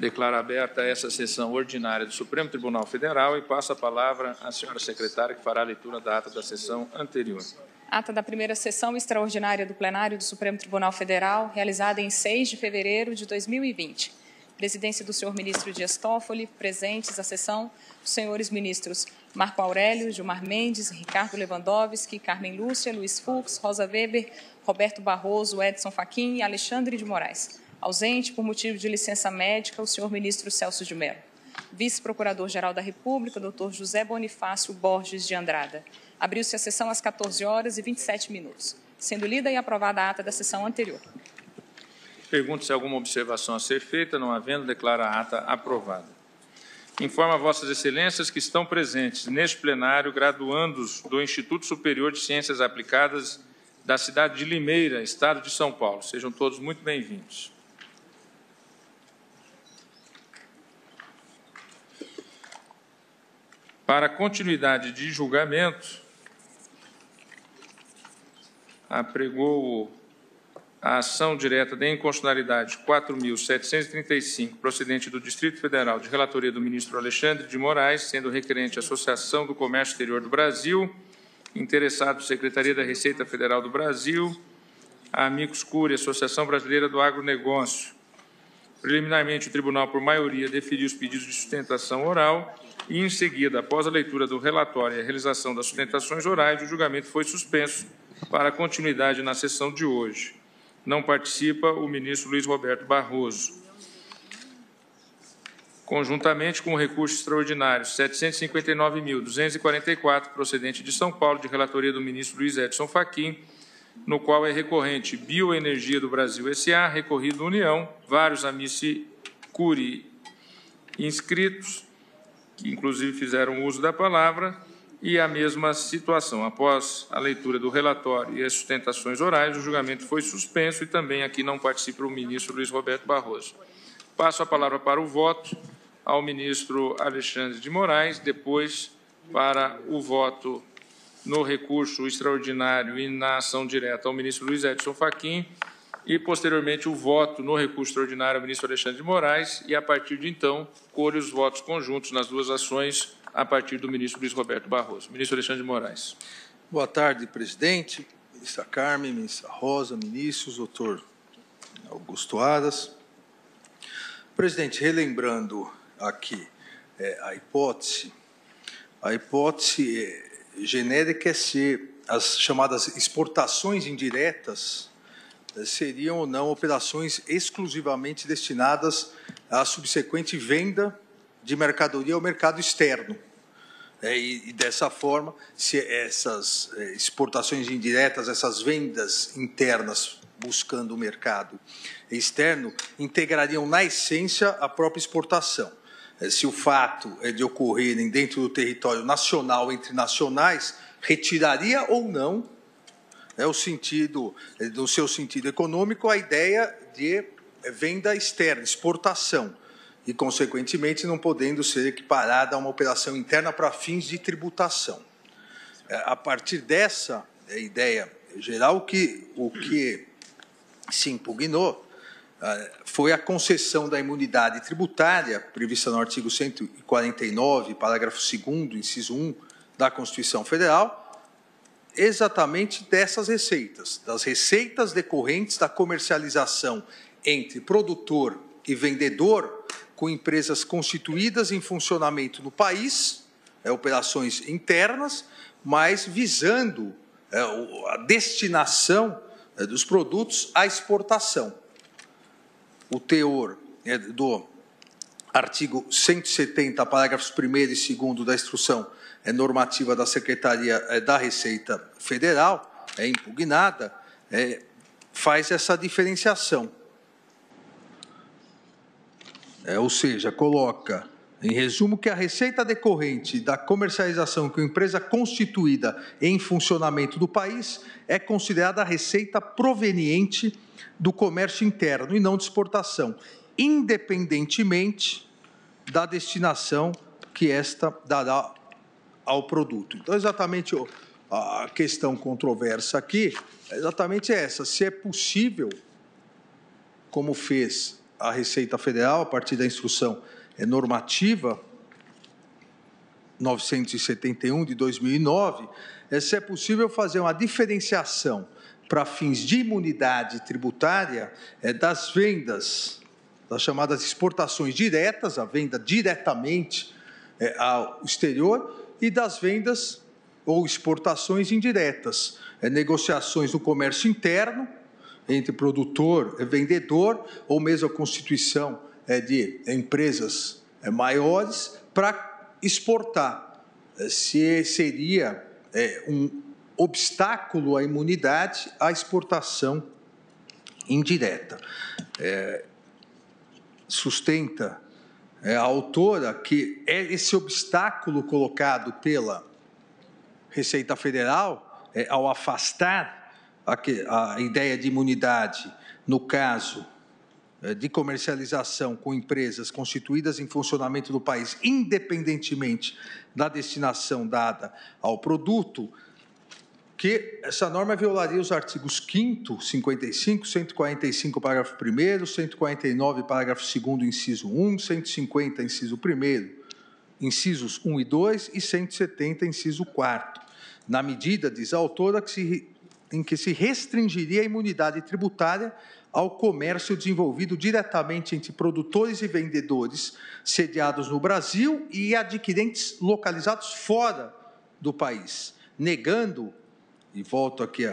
Declaro aberta essa sessão ordinária do Supremo Tribunal Federal e passo a palavra à senhora secretária, que fará a leitura da ata da sessão anterior. Ata da primeira sessão extraordinária do plenário do Supremo Tribunal Federal, realizada em 6 de fevereiro de 2020. Presidência do senhor ministro Dias Toffoli, presentes à sessão, os senhores ministros Marco Aurélio, Gilmar Mendes, Ricardo Lewandowski, Carmen Lúcia, Luiz Fux, Rosa Weber, Roberto Barroso, Edson Fachin e Alexandre de Moraes. Ausente, por motivo de licença médica, o senhor ministro Celso de Mello. Vice-procurador-geral da República, doutor José Bonifácio Borges de Andrada. Abriu-se a sessão às 14h27, sendo lida e aprovada a ata da sessão anterior. Pergunto se há alguma observação a ser feita. Não havendo, declaro a ata aprovada. Informo a Vossas Excelências que estão presentes neste plenário graduandos do Instituto Superior de Ciências Aplicadas da cidade de Limeira, estado de São Paulo. Sejam todos muito bem-vindos. Para continuidade de julgamento, apregou a ação direta de inconstitucionalidade 4.735, procedente do Distrito Federal, de relatoria do ministro Alexandre de Moraes, sendo requerente a Associação do Comércio Exterior do Brasil, interessado Secretaria da Receita Federal do Brasil, a Amicus Curiae, Associação Brasileira do Agronegócio. Preliminarmente, o tribunal, por maioria, deferiu os pedidos de sustentação oral e, em seguida, após a leitura do relatório e a realização das sustentações orais, o julgamento foi suspenso para continuidade na sessão de hoje. Não participa o ministro Luiz Roberto Barroso. Conjuntamente com o recurso extraordinário 759.244, procedente de São Paulo, de relatoria do ministro Luiz Edson Fachin, no qual é recorrente Bioenergia do Brasil S.A., recorrido União, vários Amici Curiae inscritos, que inclusive fizeram uso da palavra, e a mesma situação. Após a leitura do relatório e as sustentações orais, o julgamento foi suspenso e também aqui não participa o ministro Luiz Roberto Barroso. Passo a palavra para o voto ao ministro Alexandre de Moraes, depois para o voto no recurso extraordinário e na ação direta ao ministro Luiz Edson Fachin e, posteriormente, o voto no recurso extraordinário ao ministro Alexandre de Moraes e, a partir de então, colhe os votos conjuntos nas duas ações a partir do ministro Luiz Roberto Barroso. Ministro Alexandre de Moraes. Boa tarde, presidente, ministra Carmen, ministra Rosa, ministros, doutor Augusto Aras. Presidente, relembrando aqui a hipótese genérica é ser as chamadas exportações indiretas seriam ou não operações exclusivamente destinadas à subsequente venda de mercadoria ao mercado externo. E dessa forma, se essas exportações indiretas, essas vendas internas buscando o mercado externo, integrariam na essência a própria exportação. Se o fato é de ocorrerem dentro do território nacional entre nacionais, retiraria ou não, o sentido, do seu sentido econômico, a ideia de venda externa, exportação, e, consequentemente, não podendo ser equiparada a uma operação interna para fins de tributação. A partir dessa ideia geral, o que se impugnou foi a concessão da imunidade tributária, prevista no artigo 149, parágrafo 2º, inciso 1 da Constituição Federal, exatamente dessas receitas, das receitas decorrentes da comercialização entre produtor e vendedor com empresas constituídas em funcionamento no país, operações internas, mas visando a destinação dos produtos à exportação. O teor do artigo 170, parágrafos 1º e 2º da Instrução Normativa da Secretaria da Receita Federal, impugnada, faz essa diferenciação. Ou seja, coloca, em resumo, que a receita decorrente da comercialização com empresa constituída em funcionamento do país é considerada a receita proveniente do comércio interno e não de exportação, independentemente da destinação que esta dará ao produto. Então, exatamente a questão controversa aqui é exatamente essa: se é possível, como fez à Receita Federal, a partir da instrução normativa 971 de 2009, se é possível fazer uma diferenciação para fins de imunidade tributária das vendas, das chamadas exportações diretas, a venda diretamente ao exterior, e das vendas ou exportações indiretas, negociações no comércio interno, entre produtor e vendedor, ou mesmo a constituição de empresas maiores para exportar. Se seria um obstáculo à imunidade à exportação indireta. Sustenta a autora que esse obstáculo colocado pela Receita Federal, ao afastar a ideia de imunidade, no caso de comercialização com empresas constituídas em funcionamento do país, independentemente da destinação dada ao produto, que essa norma violaria os artigos 5º, 55, 145, parágrafo 1º, 149, parágrafo 2º, inciso 1, 150, inciso 1º, incisos 1 e 2 e 170, inciso 4º, na medida, diz a autora, em que se restringiria a imunidade tributária ao comércio desenvolvido diretamente entre produtores e vendedores sediados no Brasil e adquirentes localizados fora do país, negando, e volto aqui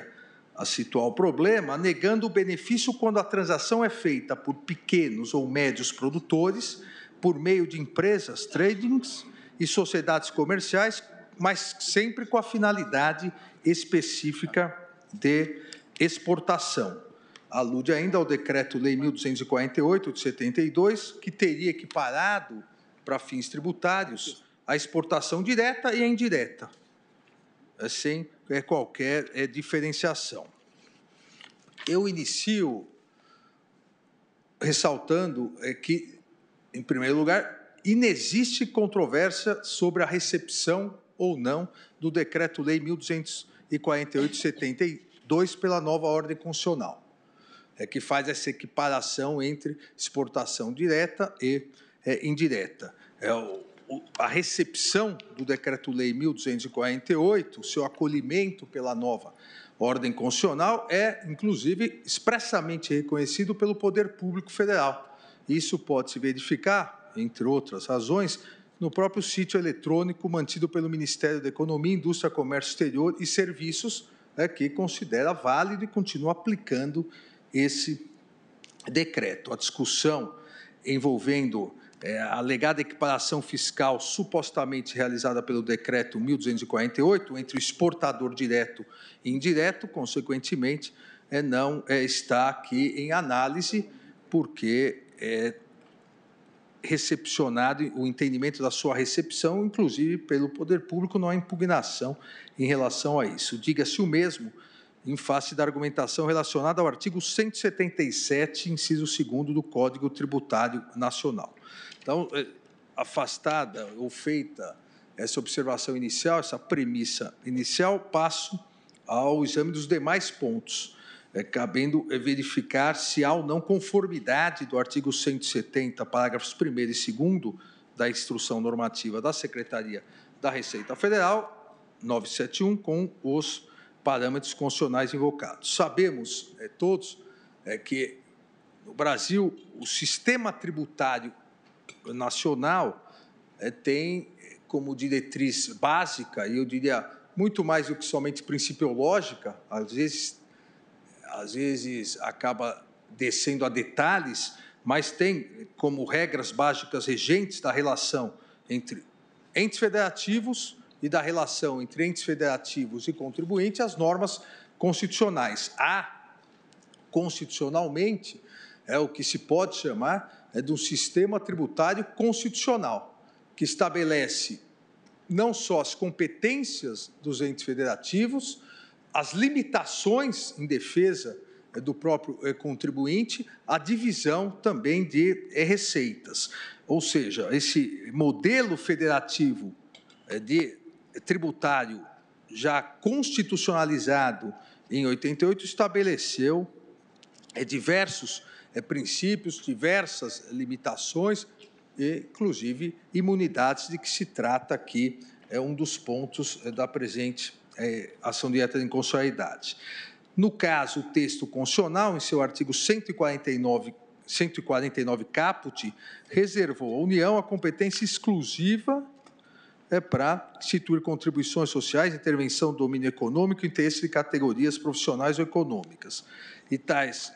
a situar o problema, negando o benefício quando a transação é feita por pequenos ou médios produtores, por meio de empresas, tradings e sociedades comerciais, mas sempre com a finalidade específica de exportação. Alude ainda ao Decreto-Lei 1.248, de 72, que teria equiparado, para fins tributários, a exportação direta e a indireta, sem qualquer diferenciação. Eu inicio ressaltando que, em primeiro lugar, inexiste controvérsia sobre a recepção ou não do Decreto-Lei 1.248, de 72, pela nova ordem constitucional, que faz essa equiparação entre exportação direta e indireta. A recepção do Decreto-Lei 1.248, seu acolhimento pela nova ordem constitucional, inclusive, expressamente reconhecido pelo Poder Público Federal. Isso pode se verificar, entre outras razões, no próprio sítio eletrônico mantido pelo Ministério da Economia, Indústria, Comércio Exterior e Serviços, que considera válido e continua aplicando esse decreto. A discussão envolvendo a alegada equiparação fiscal supostamente realizada pelo Decreto 1.248 entre o exportador direto e indireto, consequentemente, não está aqui em análise, porque recepcionado, o entendimento da sua recepção, inclusive pelo Poder Público, não há impugnação em relação a isso. Diga-se o mesmo em face da argumentação relacionada ao artigo 177, inciso 2º do Código Tributário Nacional. Então, afastada ou feita essa observação inicial, essa premissa inicial, passo ao exame dos demais pontos, cabendo verificar se há ou não conformidade do artigo 170, parágrafos 1º e 2º da Instrução Normativa da Secretaria da Receita Federal, 971, com os parâmetros constitucionais invocados. Sabemos todos que no Brasil o sistema tributário nacional tem como diretriz básica, e eu diria muito mais do que somente principiológica, às vezes acaba descendo a detalhes, mas tem como regras básicas regentes da relação entre entes federativos e da relação entre entes federativos e contribuintes as normas constitucionais. Há, constitucionalmente, o que se pode chamar de um sistema tributário constitucional, que estabelece não só as competências dos entes federativos, as limitações em defesa do próprio contribuinte, a divisão também de receitas. Ou seja, esse modelo federativo tributário já constitucionalizado em 88 estabeleceu diversos princípios, diversas limitações, e, inclusive, imunidades de que se trata aqui, um dos pontos da presente ação direta de inconstitucionalidade. No caso, o texto constitucional, em seu artigo 149 caput, reservou à União a competência exclusiva para instituir contribuições sociais, intervenção do domínio econômico e interesse de categorias profissionais ou econômicas. E tais,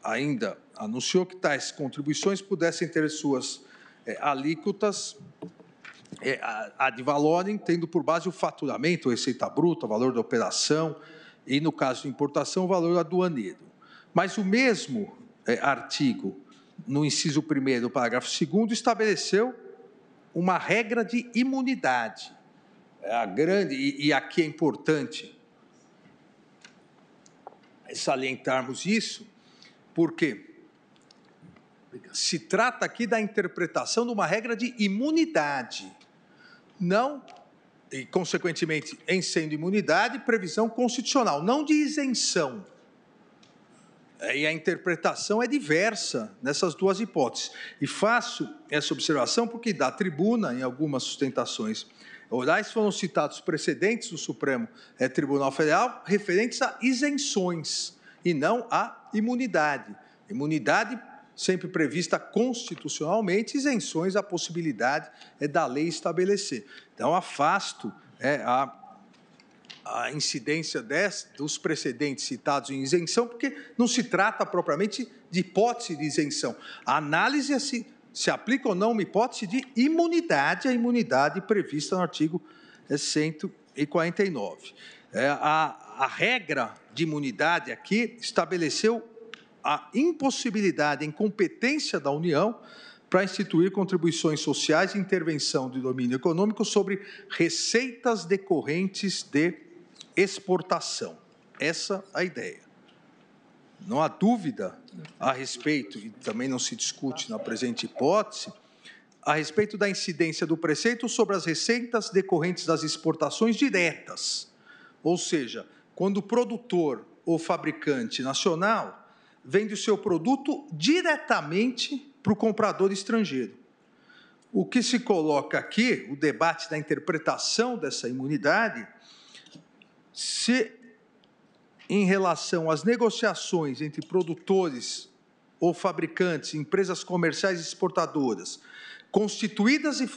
ainda anunciou que tais contribuições pudessem ter suas alíquotas ad valorem, tendo por base o faturamento, a receita bruta, o valor da operação e, no caso de importação, o valor aduaneiro. Mas o mesmo artigo, no inciso 1º, parágrafo 2º, estabeleceu uma regra de imunidade. E aqui é importante salientarmos isso, porque se trata aqui da interpretação de uma regra de imunidade, não, e consequentemente, em sendo imunidade, previsão constitucional, não de isenção. E a interpretação é diversa nessas duas hipóteses. E faço essa observação porque, da tribuna, em algumas sustentações orais, foram citados precedentes do Supremo Tribunal Federal referentes a isenções e não a imunidade. Imunidade sempre prevista constitucionalmente, isenções a possibilidade da lei estabelecer. Então, afasto a incidência dos precedentes citados em isenção, porque não se trata propriamente de hipótese de isenção. A análise é se aplica ou não uma hipótese de imunidade, a imunidade prevista no artigo 149. A regra de imunidade aqui estabeleceu a impossibilidade, a incompetência da União para instituir contribuições sociais e intervenção de domínio econômico sobre receitas decorrentes de exportação. Essa é a ideia. Não há dúvida a respeito, e também não se discute na presente hipótese, a respeito da incidência do preceito sobre as receitas decorrentes das exportações diretas. Ou seja, quando o produtor ou fabricante nacional vende o seu produto diretamente para o comprador estrangeiro. O que se coloca aqui, o debate da interpretação dessa imunidade, se, em relação às negociações entre produtores ou fabricantes, empresas comerciais e exportadoras, constituídas e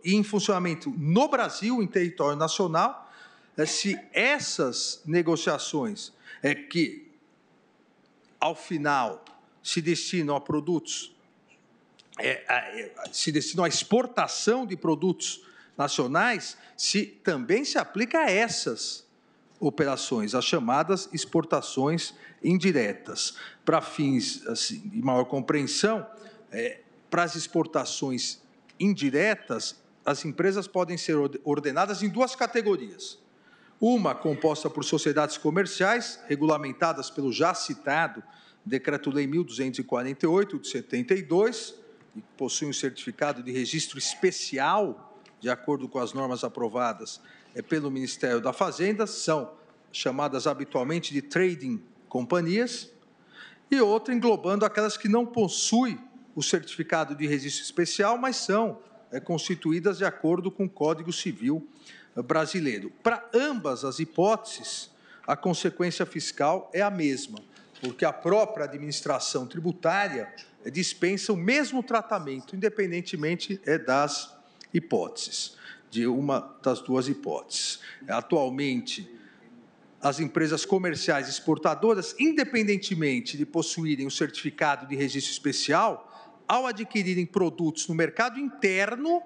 em funcionamento no Brasil, em território nacional, se essas negociações que, ao final, se destinam a produtos, se destinam à exportação de produtos nacionais, também se aplica a essas operações, as chamadas exportações indiretas. Para fins assim, de maior compreensão, para as exportações indiretas, as empresas podem ser ordenadas em duas categorias. Uma composta por sociedades comerciais, regulamentadas pelo já citado Decreto-Lei 1248, de 72, que possui um certificado de registro especial, de acordo com as normas aprovadas pelo Ministério da Fazenda, são chamadas habitualmente de trading companhias, e outra englobando aquelas que não possuem o certificado de registro especial, mas são constituídas de acordo com o Código Civil brasileiro. Para ambas as hipóteses, a consequência fiscal é a mesma, porque a própria administração tributária dispensa o mesmo tratamento, independentemente das hipóteses, de uma das duas hipóteses. Atualmente, as empresas comerciais exportadoras, independentemente de possuírem o certificado de registro especial, ao adquirirem produtos no mercado interno,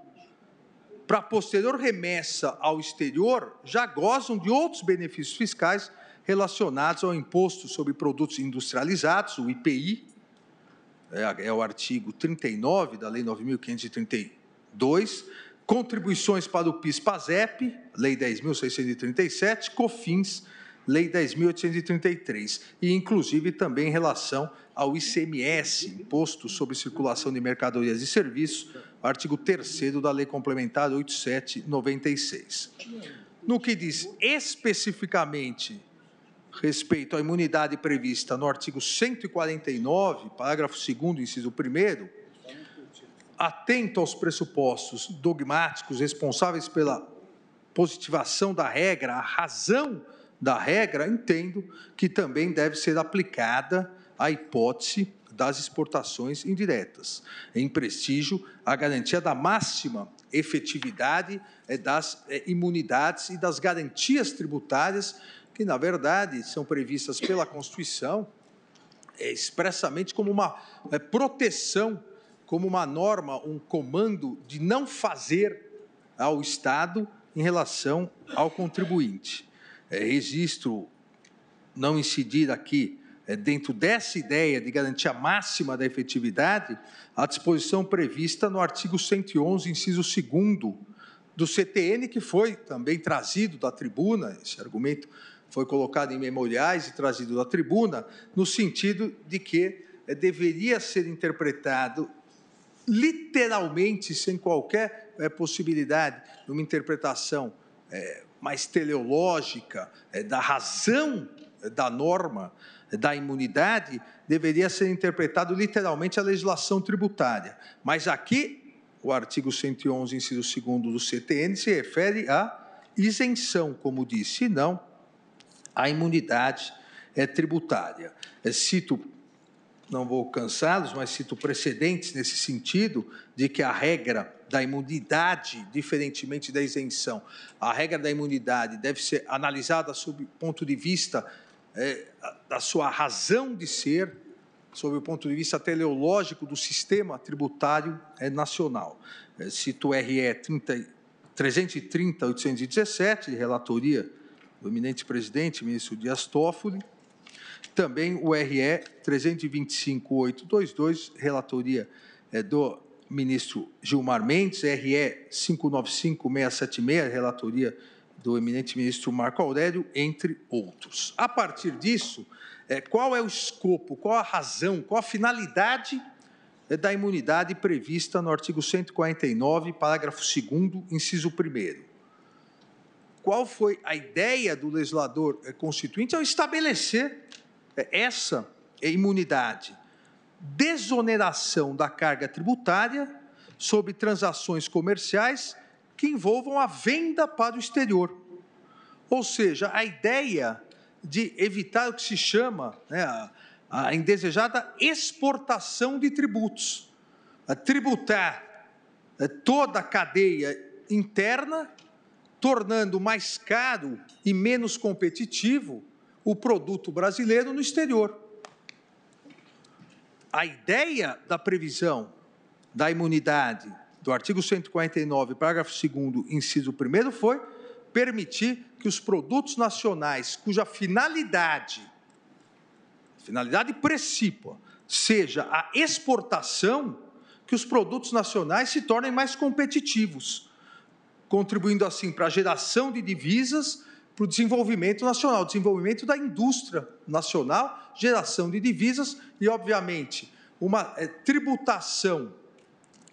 para posterior remessa ao exterior, já gozam de outros benefícios fiscais relacionados ao Imposto sobre Produtos Industrializados, o IPI, é o artigo 39 da Lei 9.532, contribuições para o PIS/PASEP, Lei 10.637, COFINS, Lei 10.833, e inclusive também em relação ao ICMS, Imposto sobre Circulação de Mercadorias e Serviços, artigo 3º da Lei Complementar 87/96. No que diz especificamente respeito à imunidade prevista no artigo 149, parágrafo 2º, inciso 1º, atento aos pressupostos dogmáticos responsáveis pela positivação da regra, a razão da regra, entendo que também deve ser aplicada a hipótese das exportações indiretas, em prestígio a garantia da máxima efetividade das imunidades e das garantias tributárias que, na verdade, são previstas pela Constituição expressamente como uma proteção, como uma norma, um comando de não fazer ao Estado em relação ao contribuinte. Registro não incidir aqui, dentro dessa ideia de garantia máxima da efetividade, a disposição prevista no artigo 111, inciso 2º do CTN, que foi também trazido da tribuna, esse argumento foi colocado em memoriais e trazido da tribuna, no sentido de que deveria ser interpretado literalmente, sem qualquer possibilidade de uma interpretação mais teleológica da razão da norma da imunidade, deveria ser interpretado literalmente a legislação tributária. Mas aqui, o artigo 111, inciso 2º do CTN, se refere à isenção, como disse, e não à imunidade tributária. Cito, não vou cansá-los, mas cito precedentes nesse sentido, de que a regra da imunidade, diferentemente da isenção, a regra da imunidade deve ser analisada sob o ponto de vista da sua razão de ser, sob o ponto de vista teleológico do sistema tributário nacional. Cito o RE 330-817, de relatoria do eminente presidente, ministro Dias Toffoli, também o RE 325-822, relatoria do ministro Gilmar Mendes, RE 595-676, relatoria do eminente ministro Marco Aurélio, entre outros. A partir disso, qual é o escopo, qual a razão, qual a finalidade da imunidade prevista no artigo 149, parágrafo 2º, inciso 1º? Qual foi a ideia do legislador constituinte ao estabelecer essa imunidade? Desoneração da carga tributária sobre transações comerciais que envolvam a venda para o exterior. Ou seja, a ideia de evitar o que se chama a indesejada exportação de tributos. Tributar toda a cadeia interna, tornando mais caro e menos competitivo o produto brasileiro no exterior. A ideia da previsão da imunidade do artigo 149, parágrafo 2º, inciso 1º, foi permitir que os produtos nacionais, cuja finalidade precípua seja a exportação, que os produtos nacionais se tornem mais competitivos, contribuindo assim para a geração de divisas, para o desenvolvimento nacional, desenvolvimento da indústria nacional, geração de divisas e, obviamente, uma tributação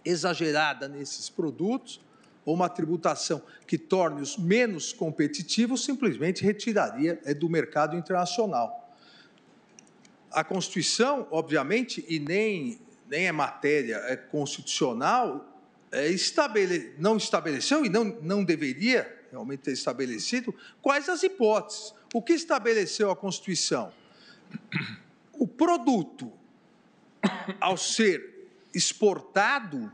exagerada nesses produtos, ou uma tributação que torne-os menos competitivos, simplesmente retiraria do mercado internacional. A Constituição, obviamente, e nem é matéria constitucional, não estabeleceu e não deveria realmente ter estabelecido quais as hipóteses. O que estabeleceu a Constituição? O produto, ao ser exportado,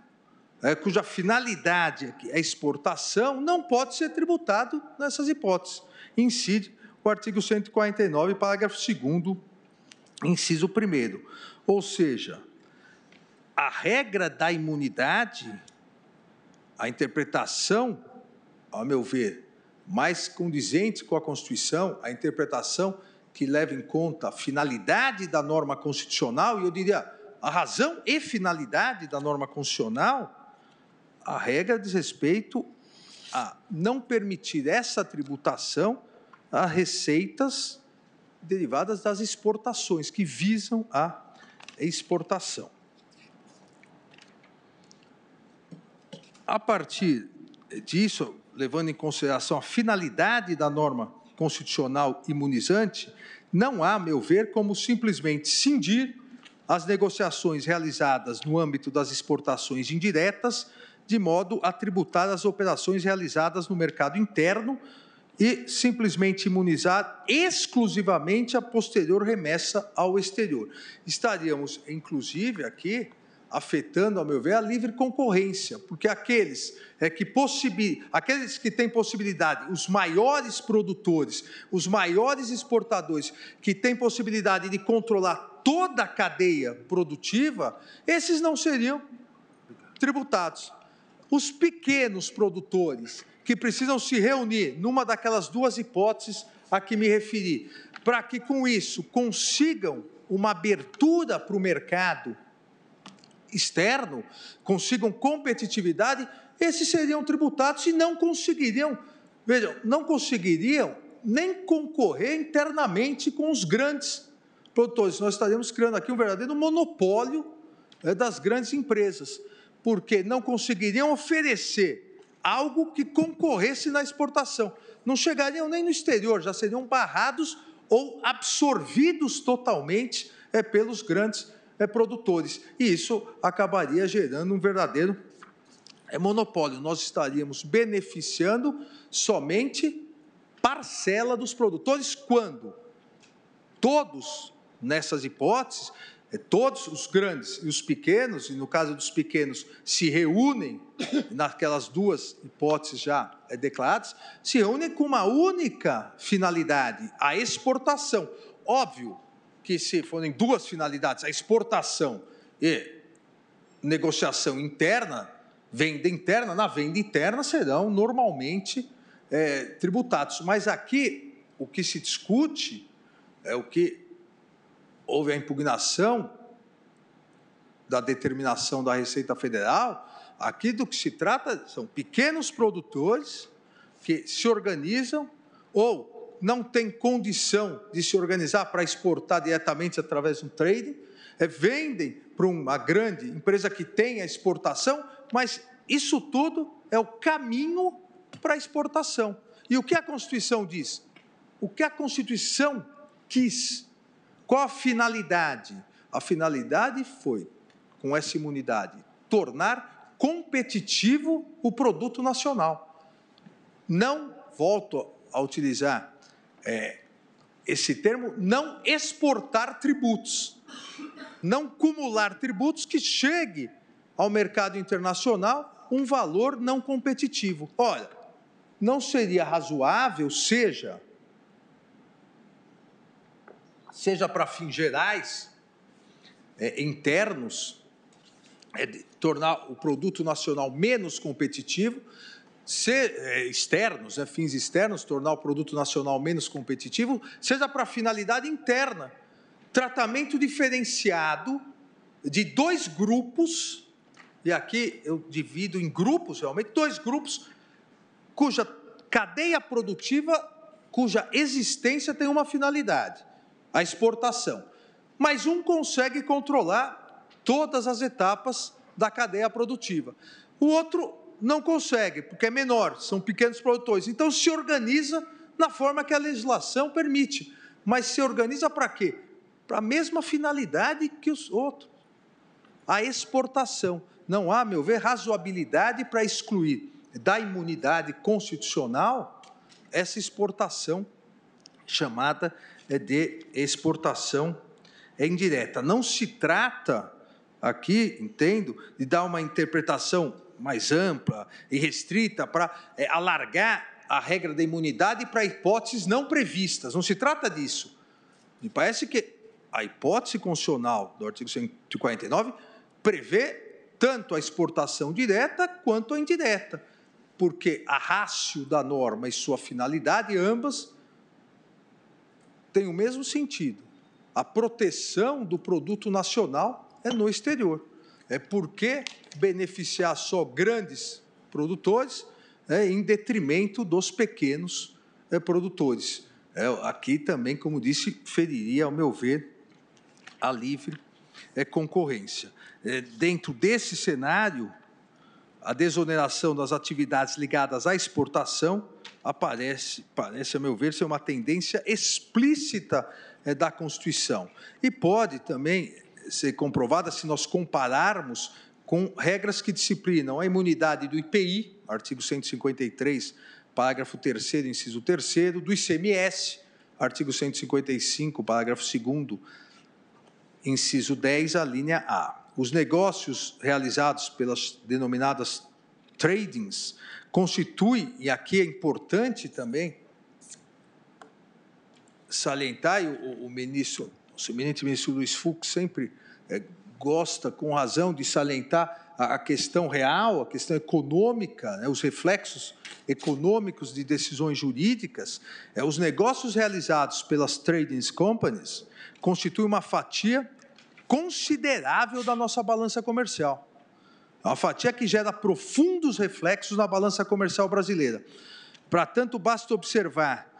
cuja finalidade é exportação, não pode ser tributado nessas hipóteses. Incide o artigo 149, parágrafo 2º, inciso 1º. Ou seja, a regra da imunidade, a interpretação, ao meu ver, mais condizente com a Constituição, a interpretação que leva em conta a finalidade da norma constitucional, e eu diria a razão e finalidade da norma constitucional, a regra diz respeito a não permitir essa tributação a receitas derivadas das exportações, que visam a exportação. A partir disso, levando em consideração a finalidade da norma constitucional imunizante, não há, a meu ver, como simplesmente cindir as negociações realizadas no âmbito das exportações indiretas, de modo a tributar as operações realizadas no mercado interno e simplesmente imunizar exclusivamente a posterior remessa ao exterior. Estaríamos, inclusive, aqui afetando, ao meu ver, a livre concorrência, porque aqueles que têm possibilidade, os maiores produtores, os maiores exportadores, que têm possibilidade de controlar toda a cadeia produtiva, esses não seriam tributados. Os pequenos produtores, que precisam se reunir numa daquelas duas hipóteses a que me referi, para que, com isso, consigam uma abertura para o mercado externo, consigam competitividade, esses seriam tributados e não conseguiriam, vejam, não conseguiriam nem concorrer internamente com os grandes produtores. Nós estaríamos criando aqui um verdadeiro monopólio das grandes empresas, porque não conseguiriam oferecer algo que concorresse na exportação. Não chegariam nem no exterior, já seriam barrados ou absorvidos totalmente pelos grandes produtores. E isso acabaria gerando um verdadeiro monopólio. Nós estaríamos beneficiando somente parcela dos produtores quando todos, nessas hipóteses, todos os grandes e os pequenos, e no caso dos pequenos, se reúnem, naquelas duas hipóteses já declaradas, se reúnem com uma única finalidade, a exportação. Óbvio que se forem duas finalidades, a exportação e negociação interna, venda interna, na venda interna serão normalmente tributados. Mas aqui o que se discute é o que houve a impugnação da determinação da Receita Federal. Aqui do que se trata são pequenos produtores que se organizam ou não têm condição de se organizar para exportar diretamente através de um trading, vendem para uma grande empresa que tem a exportação, mas isso tudo é o caminho para a exportação. E o que a Constituição diz? O que a Constituição quis? Qual a finalidade? A finalidade foi, com essa imunidade, tornar competitivo o produto nacional. Não, volto a utilizar esse termo, não exportar tributos, não cumular tributos que chegue ao mercado internacional um valor não competitivo. Olha, não seria razoável, seja para fins gerais, internos, tornar o produto nacional menos competitivo, externos, fins externos, tornar o produto nacional menos competitivo, seja para finalidade interna, tratamento diferenciado de dois grupos, e aqui eu divido em grupos, realmente, dois grupos, cuja cadeia produtiva, cuja existência tem uma finalidade, a exportação. Mas um consegue controlar todas as etapas da cadeia produtiva. O outro não consegue, porque é menor, são pequenos produtores. Então, se organiza na forma que a legislação permite. Mas se organiza para quê? Para a mesma finalidade que os outros. A exportação. Não há, a meu ver, razoabilidade para excluir da imunidade constitucional essa exportação chamada de exportação indireta. Não se trata aqui, entendo, de dar uma interpretação mais ampla e restrita para alargar a regra da imunidade para hipóteses não previstas. Não se trata disso. Me parece que a hipótese constitucional do artigo 149 prevê tanto a exportação direta quanto a indireta, porque a ratio da norma e sua finalidade, ambas, têm o mesmo sentido. A proteção do produto nacional é no exterior. Por que beneficiar só grandes produtores em detrimento dos pequenos produtores? Aqui também, como disse, feriria, ao meu ver, a livre concorrência. Dentro desse cenário, a desoneração das atividades ligadas à exportação parece, a meu ver, ser uma tendência explícita da Constituição. E pode também ser comprovada se nós compararmos com regras que disciplinam a imunidade do IPI, artigo 153, parágrafo 3º, inciso 3º, do ICMS, artigo 155, parágrafo 2º, inciso 10, a linha A. Os negócios realizados pelas denominadas tradings constituem, e aqui é importante também salientar, e o eminente ministro Luiz Fux sempre gosta, com razão, de salientar a questão real, a questão econômica, os reflexos econômicos de decisões jurídicas. Os negócios realizados pelas trading companies constituem uma fatia considerável da nossa balança comercial. É uma fatia que gera profundos reflexos na balança comercial brasileira. Para tanto, basta observar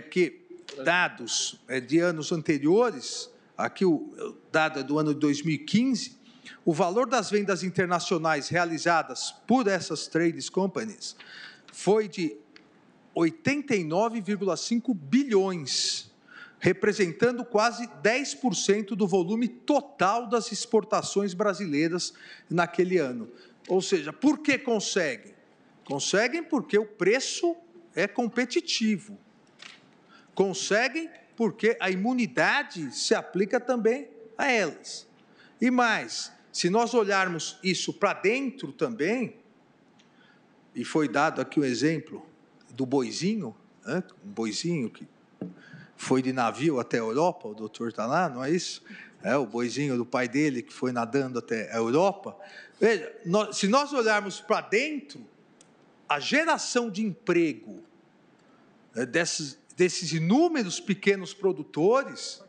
que dados de anos anteriores, aqui o dado é do ano de 2015, o valor das vendas internacionais realizadas por essas trade companies foi de 89,5 bilhões, representando quase 10% do volume total das exportações brasileiras naquele ano. Ou seja, por que conseguem? Conseguem porque o preço é competitivo. Conseguem porque a imunidade se aplica também a elas. E mais, se nós olharmos isso para dentro também, e foi dado aqui o exemplo do boizinho, um boizinho que foi de navio até a Europa, o doutor está lá, não é isso? O boizinho do pai dele que foi nadando até a Europa. Veja, se nós olharmos para dentro, a geração de emprego desses inúmeros pequenos produtores,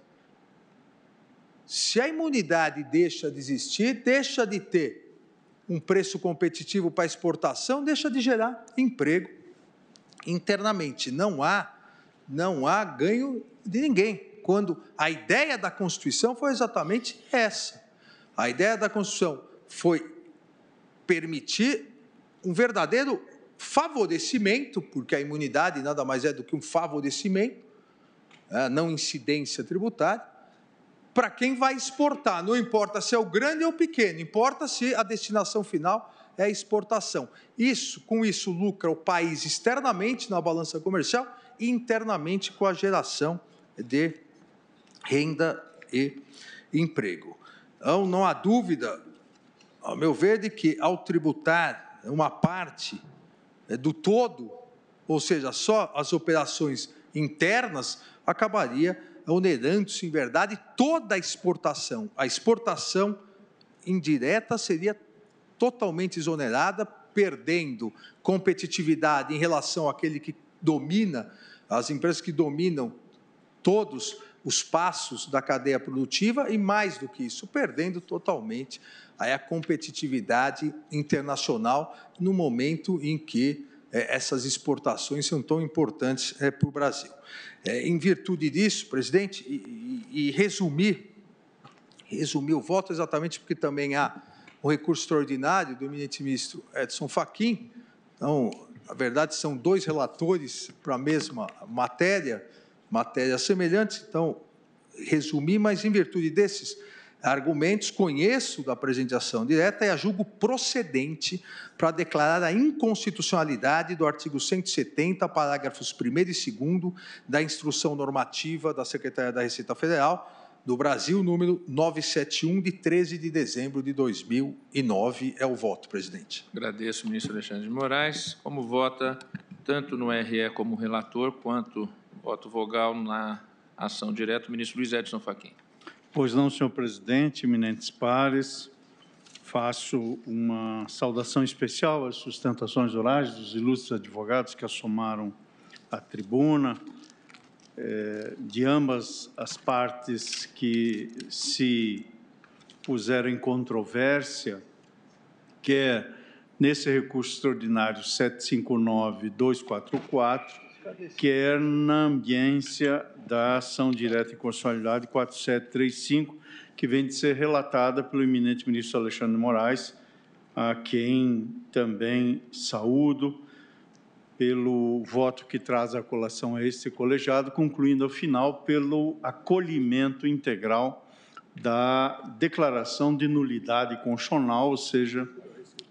se a imunidade deixa de existir, deixa de ter um preço competitivo para exportação, deixa de gerar emprego internamente. Não há ganho de ninguém, quando a ideia da Constituição foi exatamente essa. A ideia da Constituição foi permitir um verdadeiro favorecimento, porque a imunidade nada mais é do que um favorecimento, não incidência tributária, para quem vai exportar. Não importa se é o grande ou o pequeno, importa se a destinação final é a exportação. Com isso lucra o país externamente na balança comercial e internamente com a geração de renda e emprego. Então, não há dúvida, ao meu ver, de que ao tributar uma parte do todo, ou seja, só as operações internas, acabaria onerando-se, em verdade, toda a exportação. A exportação indireta seria totalmente exonerada, perdendo competitividade em relação àquele que domina, as empresas que dominam todos os passos da cadeia produtiva, e mais do que isso, perdendo totalmente a competitividade internacional no momento em que essas exportações são tão importantes para o Brasil. Em virtude disso, presidente, e resumir o voto exatamente porque também há o recurso extraordinário do eminente ministro Edson Fachin. Então, na verdade, são dois relatores para a mesma matéria semelhantes. Então, resumir, mas em virtude desses argumentos, conheço da apresentação direta e a julgo procedente para declarar a inconstitucionalidade do artigo 170, parágrafos 1º e 2º da Instrução Normativa da Secretaria da Receita Federal do Brasil, número 971, de 13 de dezembro de 2009. É o voto, presidente. Agradeço, ministro Alexandre de Moraes. Como vota tanto no RE como relator, quanto voto vogal na ação direta, o ministro Luiz Edson Fachin. Pois não, senhor presidente, eminentes pares, faço uma saudação especial às sustentações orais dos ilustres advogados que assomaram a tribuna, de ambas as partes que se puseram em controvérsia, quer nesse recurso extraordinário 759-244, quer na ambiência da ação direta e constitucionalidade 4735, que vem de ser relatada pelo eminente ministro Alexandre de Moraes, a quem também saúdo pelo voto que traz a colação a este colegiado, concluindo, ao final, pelo acolhimento integral da declaração de nulidade constitucional, ou seja,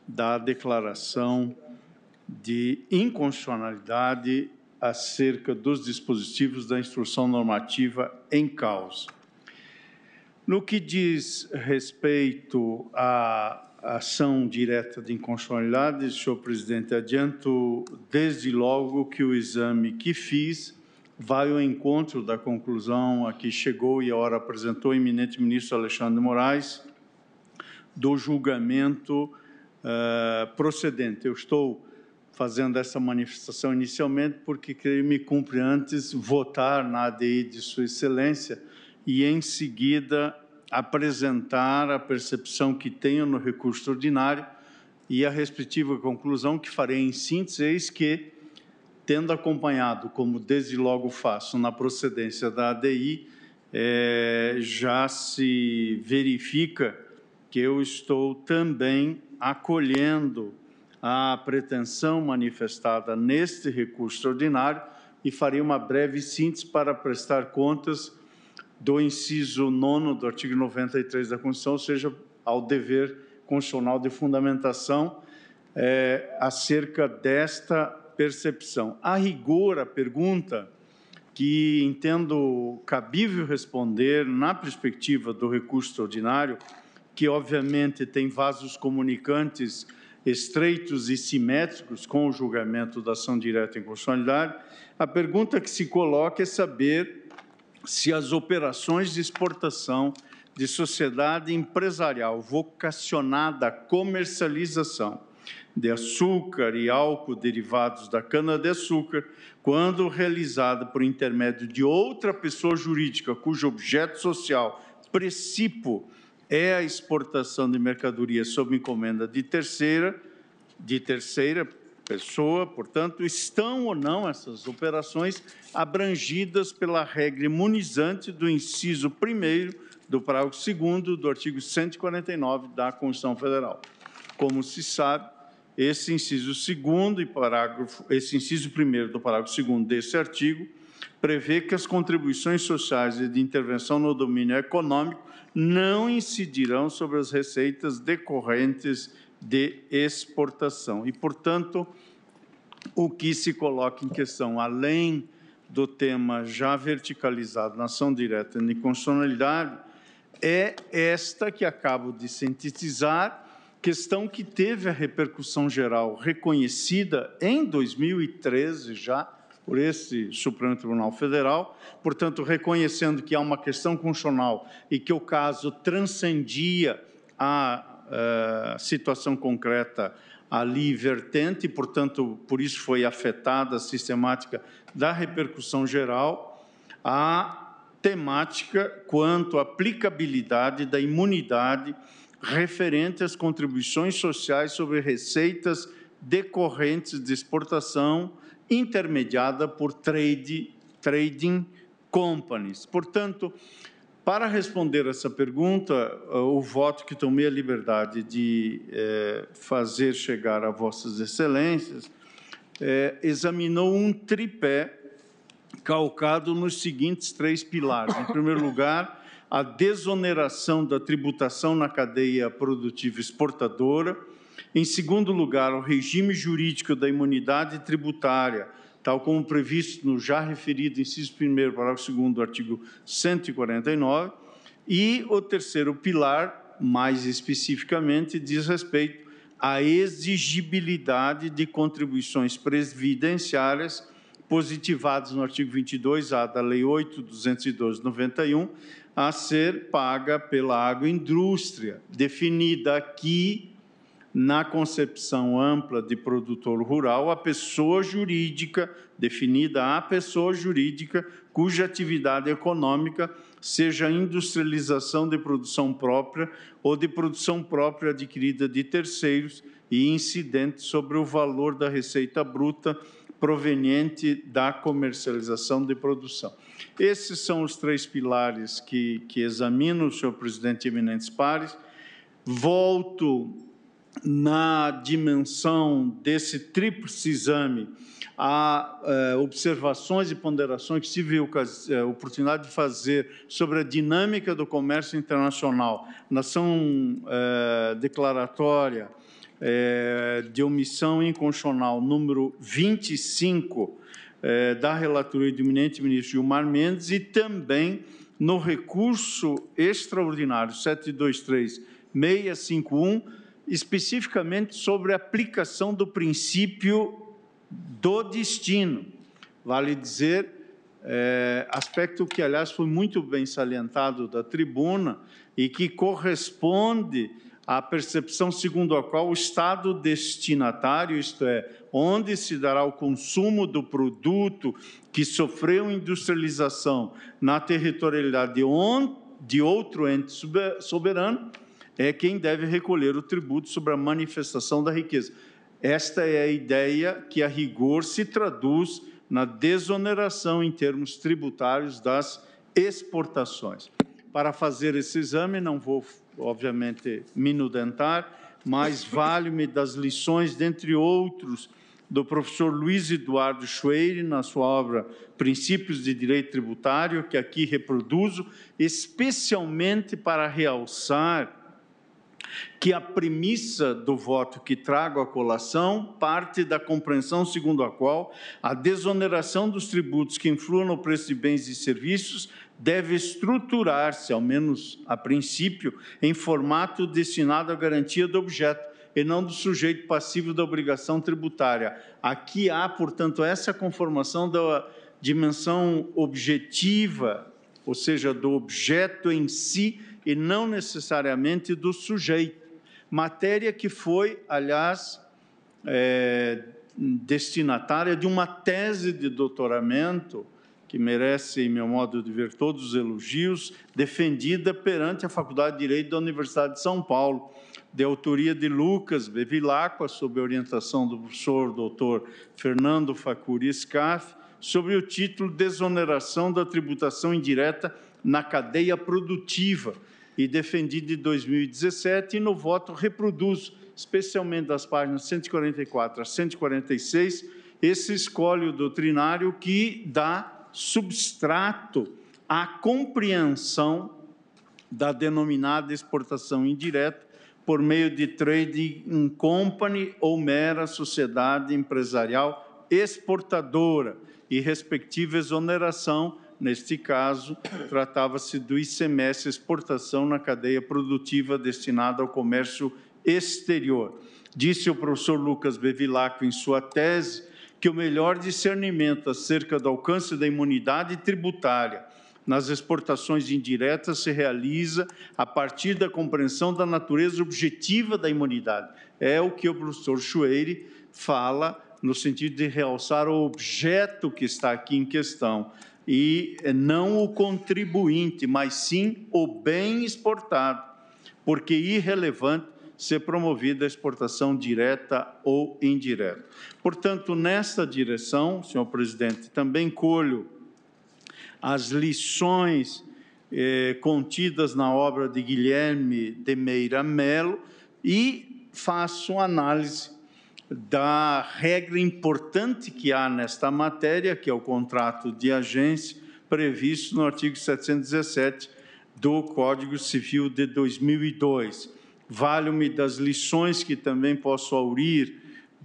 da declaração de inconstitucionalidade acerca dos dispositivos da instrução normativa em causa. No que diz respeito à ação direta de inconstitucionalidade, senhor presidente, adianto desde logo que o exame que fiz vai ao encontro da conclusão a que chegou e a hora apresentou o eminente ministro Alexandre de Moraes do julgamento procedente. Eu estou fazendo essa manifestação inicialmente porque creio me cumpre antes votar na ADI de Sua Excelência e, em seguida, apresentar a percepção que tenho no recurso ordinário e a respectiva conclusão que farei em síntese, eis que, tendo acompanhado, como desde logo faço, na procedência da ADI, já se verifica que eu estou também acolhendo a pretensão manifestada neste recurso ordinário e farei uma breve síntese para prestar contas do inciso 9º do artigo 93 da Constituição, ou seja, ao dever constitucional de fundamentação acerca desta percepção. A rigor, a pergunta que entendo cabível responder na perspectiva do recurso ordinário, que obviamente tem vasos comunicantes estreitos e simétricos com o julgamento da ação direta em constitucionalidade, a pergunta que se coloca é saber se as operações de exportação de sociedade empresarial vocacionada à comercialização de açúcar e álcool derivados da cana-de-açúcar, quando realizada por intermédio de outra pessoa jurídica cujo objeto social precípio é a exportação de mercadorias sob encomenda de terceira pessoa, portanto, estão ou não essas operações abrangidas pela regra imunizante do inciso 1º do parágrafo 2º do artigo 149 da Constituição Federal. Como se sabe, esse inciso 2º e esse inciso 1º do parágrafo 2º desse artigo prevê que as contribuições sociais e de intervenção no domínio econômico não incidirão sobre as receitas decorrentes de exportação. E, portanto, o que se coloca em questão, além do tema já verticalizado na ação direta de inconstitucionalidade, é esta que acabo de sintetizar, questão que teve a repercussão geral reconhecida em 2013 já, por esse Supremo Tribunal Federal, portanto, reconhecendo que há uma questão constitucional e que o caso transcendia a situação concreta ali vertente, e, portanto, por isso foi afetada a sistemática da repercussão geral, a temática quanto à aplicabilidade da imunidade referente às contribuições sociais sobre receitas decorrentes de exportação intermediada por trading companies. Portanto, para responder essa pergunta, o voto que tomei a liberdade de fazer chegar a Vossas Excelências examinou um tripé calcado nos seguintes 3 pilares. Em primeiro lugar, a desoneração da tributação na cadeia produtiva exportadora. Em segundo lugar, o regime jurídico da imunidade tributária, tal como previsto no já referido inciso 1º, parágrafo 2º do artigo 149. E o terceiro pilar, mais especificamente, diz respeito à exigibilidade de contribuições previdenciárias positivadas no artigo 22-A da Lei 8.212/91, a ser paga pela agroindústria, definida aqui na concepção ampla de produtor rural, a pessoa jurídica, definida a pessoa jurídica, cuja atividade econômica seja a industrialização de produção própria ou de produção própria adquirida de terceiros e incidente sobre o valor da receita bruta proveniente da comercialização de produção. Esses são os 3 pilares que examino, senhor presidente e eminentes pares. Volto na dimensão desse tríplice exame, há observações e ponderações que tive a oportunidade de fazer sobre a dinâmica do comércio internacional, na ação declaratória de omissão inconstitucional número 25 da relatoria do eminente ministro Gilmar Mendes e também no recurso extraordinário 723-651, especificamente sobre a aplicação do princípio do destino. Vale dizer, aspecto que, aliás, foi muito bem salientado da tribuna e que corresponde à percepção segundo a qual o Estado destinatário, isto é, onde se dará o consumo do produto que sofreu industrialização na territorialidade de outro ente soberano, é quem deve recolher o tributo sobre a manifestação da riqueza. Esta é a ideia que, a rigor, se traduz na desoneração em termos tributários das exportações. Para fazer esse exame, não vou, obviamente, minudentar, mas vale-me das lições, dentre outros, do professor Luiz Eduardo Schweire, na sua obra Princípios de Direito Tributário, que aqui reproduzo, especialmente para realçar que a premissa do voto que trago à colação parte da compreensão segundo a qual a desoneração dos tributos que influam no preço de bens e serviços deve estruturar-se, ao menos a princípio, em formato destinado à garantia do objeto e não do sujeito passivo da obrigação tributária. Aqui há, portanto, essa conformação da dimensão objetiva, ou seja, do objeto em si, e não necessariamente do sujeito. Matéria que foi, aliás, destinatária de uma tese de doutoramento, que merece, em meu modo de ver, todos os elogios, defendida perante a Faculdade de Direito da Universidade de São Paulo, de autoria de Lucas Bevilacqua, sob a orientação do professor doutor Fernando Facuri Scaff, sobre o título Desoneração da tributação indireta na cadeia produtiva, e defendido em 2017, e no voto reproduzo, especialmente das páginas 144 a 146, esse escolho doutrinário que dá substrato à compreensão da denominada exportação indireta por meio de trading company ou mera sociedade empresarial exportadora e respectiva exoneração. Neste caso, tratava-se do ICMS exportação na cadeia produtiva destinada ao comércio exterior. Disse o professor Lucas Bevilacqua em sua tese que o melhor discernimento acerca do alcance da imunidade tributária nas exportações indiretas se realiza a partir da compreensão da natureza objetiva da imunidade. É o que o professor Schweire fala no sentido de realçar o objeto que está aqui em questão, e não o contribuinte, mas sim o bem exportado, porque é irrelevante ser promovida a exportação direta ou indireta. Portanto, nesta direção, senhor presidente, também colho as lições contidas na obra de Guilherme de Meira Melo e faço análise da regra importante que há nesta matéria, que é o contrato de agência, previsto no artigo 717 do Código Civil de 2002. Valho-me das lições que também posso aurir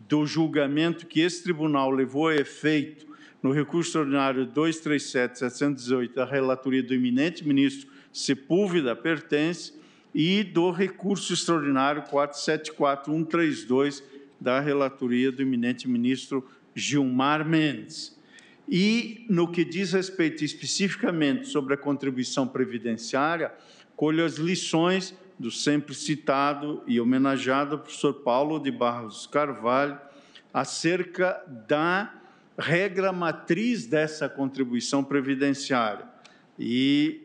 do julgamento que esse tribunal levou a efeito no recurso extraordinário 237.718 da relatoria do eminente ministro Sepúlveda Pertence e do recurso extraordinário 474.132 da relatoria do eminente ministro Gilmar Mendes. E, no que diz respeito especificamente sobre a contribuição previdenciária, colho as lições do sempre citado e homenageado professor Paulo de Barros Carvalho acerca da regra matriz dessa contribuição previdenciária. E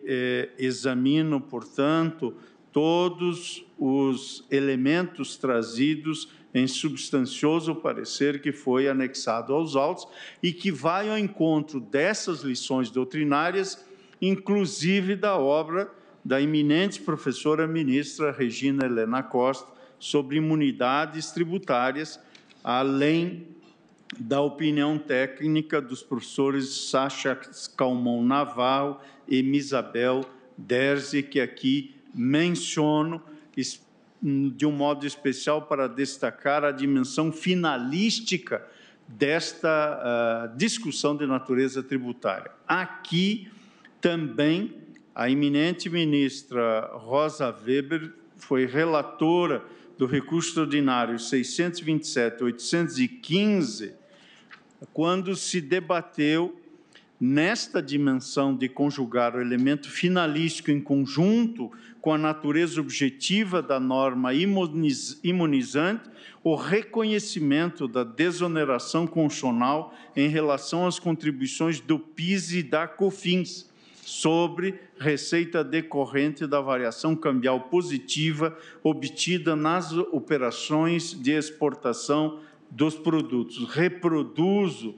examino, portanto, todos os elementos trazidos em substancioso parecer que foi anexado aos autos e que vai ao encontro dessas lições doutrinárias, inclusive da obra da eminente professora ministra Regina Helena Costa, sobre imunidades tributárias, além da opinião técnica dos professores Sacha Calmon Navarro e Misabel Derzi, que aqui menciono de um modo especial para destacar a dimensão finalística desta discussão de natureza tributária. Aqui também a eminente ministra Rosa Weber foi relatora do recurso extraordinário 627.815, quando se debateu nesta dimensão de conjugar o elemento finalístico em conjunto com a natureza objetiva da norma imunizante, o reconhecimento da desoneração constitucional em relação às contribuições do PIS e da COFINS sobre receita decorrente da variação cambial positiva obtida nas operações de exportação dos produtos. Reproduzo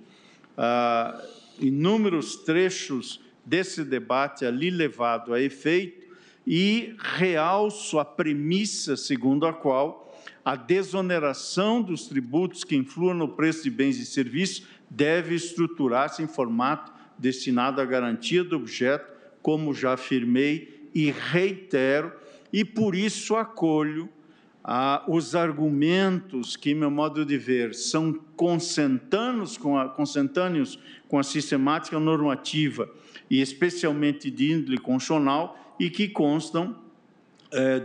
inúmeros trechos desse debate ali levado a efeito e realço a premissa segundo a qual a desoneração dos tributos que influam no preço de bens e serviços deve estruturar-se em formato destinado à garantia do objeto, como já afirmei e reitero, e por isso acolho os argumentos que, em meu modo de ver, são consentâneos com a sistemática normativa e especialmente de índole constitucional e que constam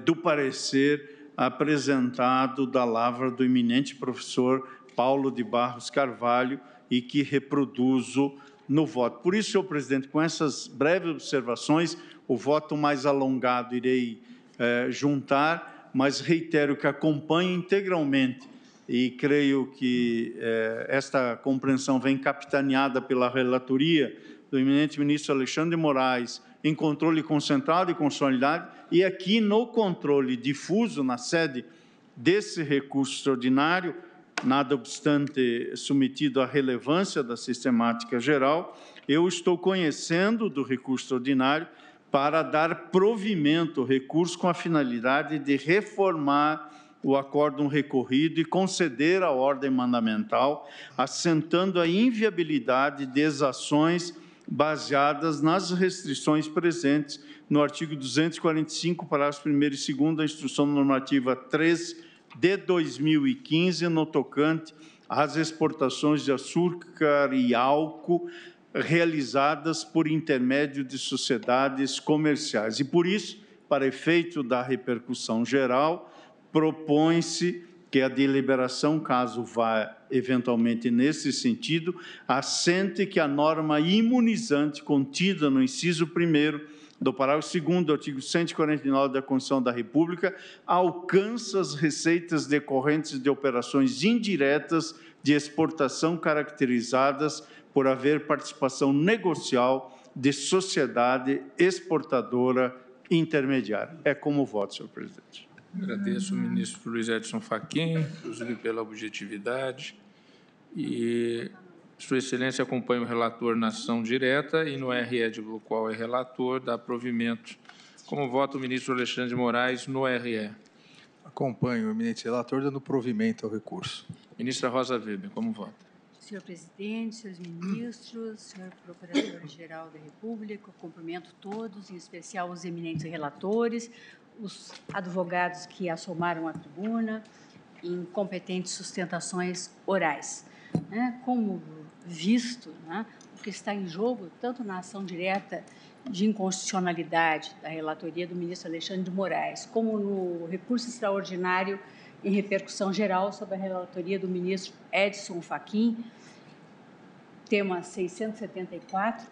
do parecer apresentado da lavra do eminente professor Paulo de Barros Carvalho e que reproduzo no voto. Por isso, senhor presidente, com essas breves observações, o voto mais alongado irei juntar, mas reitero que acompanho integralmente e creio que esta compreensão vem capitaneada pela relatoria do eminente ministro Alexandre de Moraes em controle concentrado e constitucionalidade e aqui no controle difuso na sede desse recurso extraordinário, nada obstante submetido à relevância da sistemática geral, eu estou conhecendo do recurso extraordinário para dar provimento ao recurso com a finalidade de reformar o acórdão recorrido e conceder a ordem mandamental, assentando a inviabilidade de exações baseadas nas restrições presentes no artigo 245, parágrafo 1º e 2º da Instrução Normativa 3 de 2015, no tocante às exportações de açúcar e álcool realizadas por intermédio de sociedades comerciais. E, por isso, para efeito da repercussão geral, propõe-se que a deliberação, caso vá eventualmente nesse sentido, assente que a norma imunizante contida no inciso 1º do parágrafo 2º do artigo 149 da Constituição da República alcança as receitas decorrentes de operações indiretas de exportação caracterizadas por haver participação negocial de sociedade exportadora intermediária. É como voto, senhor presidente. Agradeço ao ministro Luiz Edson Fachin, inclusive pela objetividade. E Sua Excelência acompanha o relator na ação direta e no RE do qual é relator, dá provimento. Como vota o ministro Alexandre de Moraes no RE? Acompanho o eminente relator, dando provimento ao recurso. Ministra Rosa Weber, como vota? Senhor presidente, senhores ministros, senhor procurador-geral da República, cumprimento todos, em especial os eminentes relatores, os advogados que assomaram à tribuna em competentes sustentações orais. Como visto, o que está em jogo, tanto na ação direta de inconstitucionalidade da relatoria do ministro Alexandre de Moraes, como no recurso extraordinário em repercussão geral sobre a relatoria do ministro Edson Fachin, tema 674,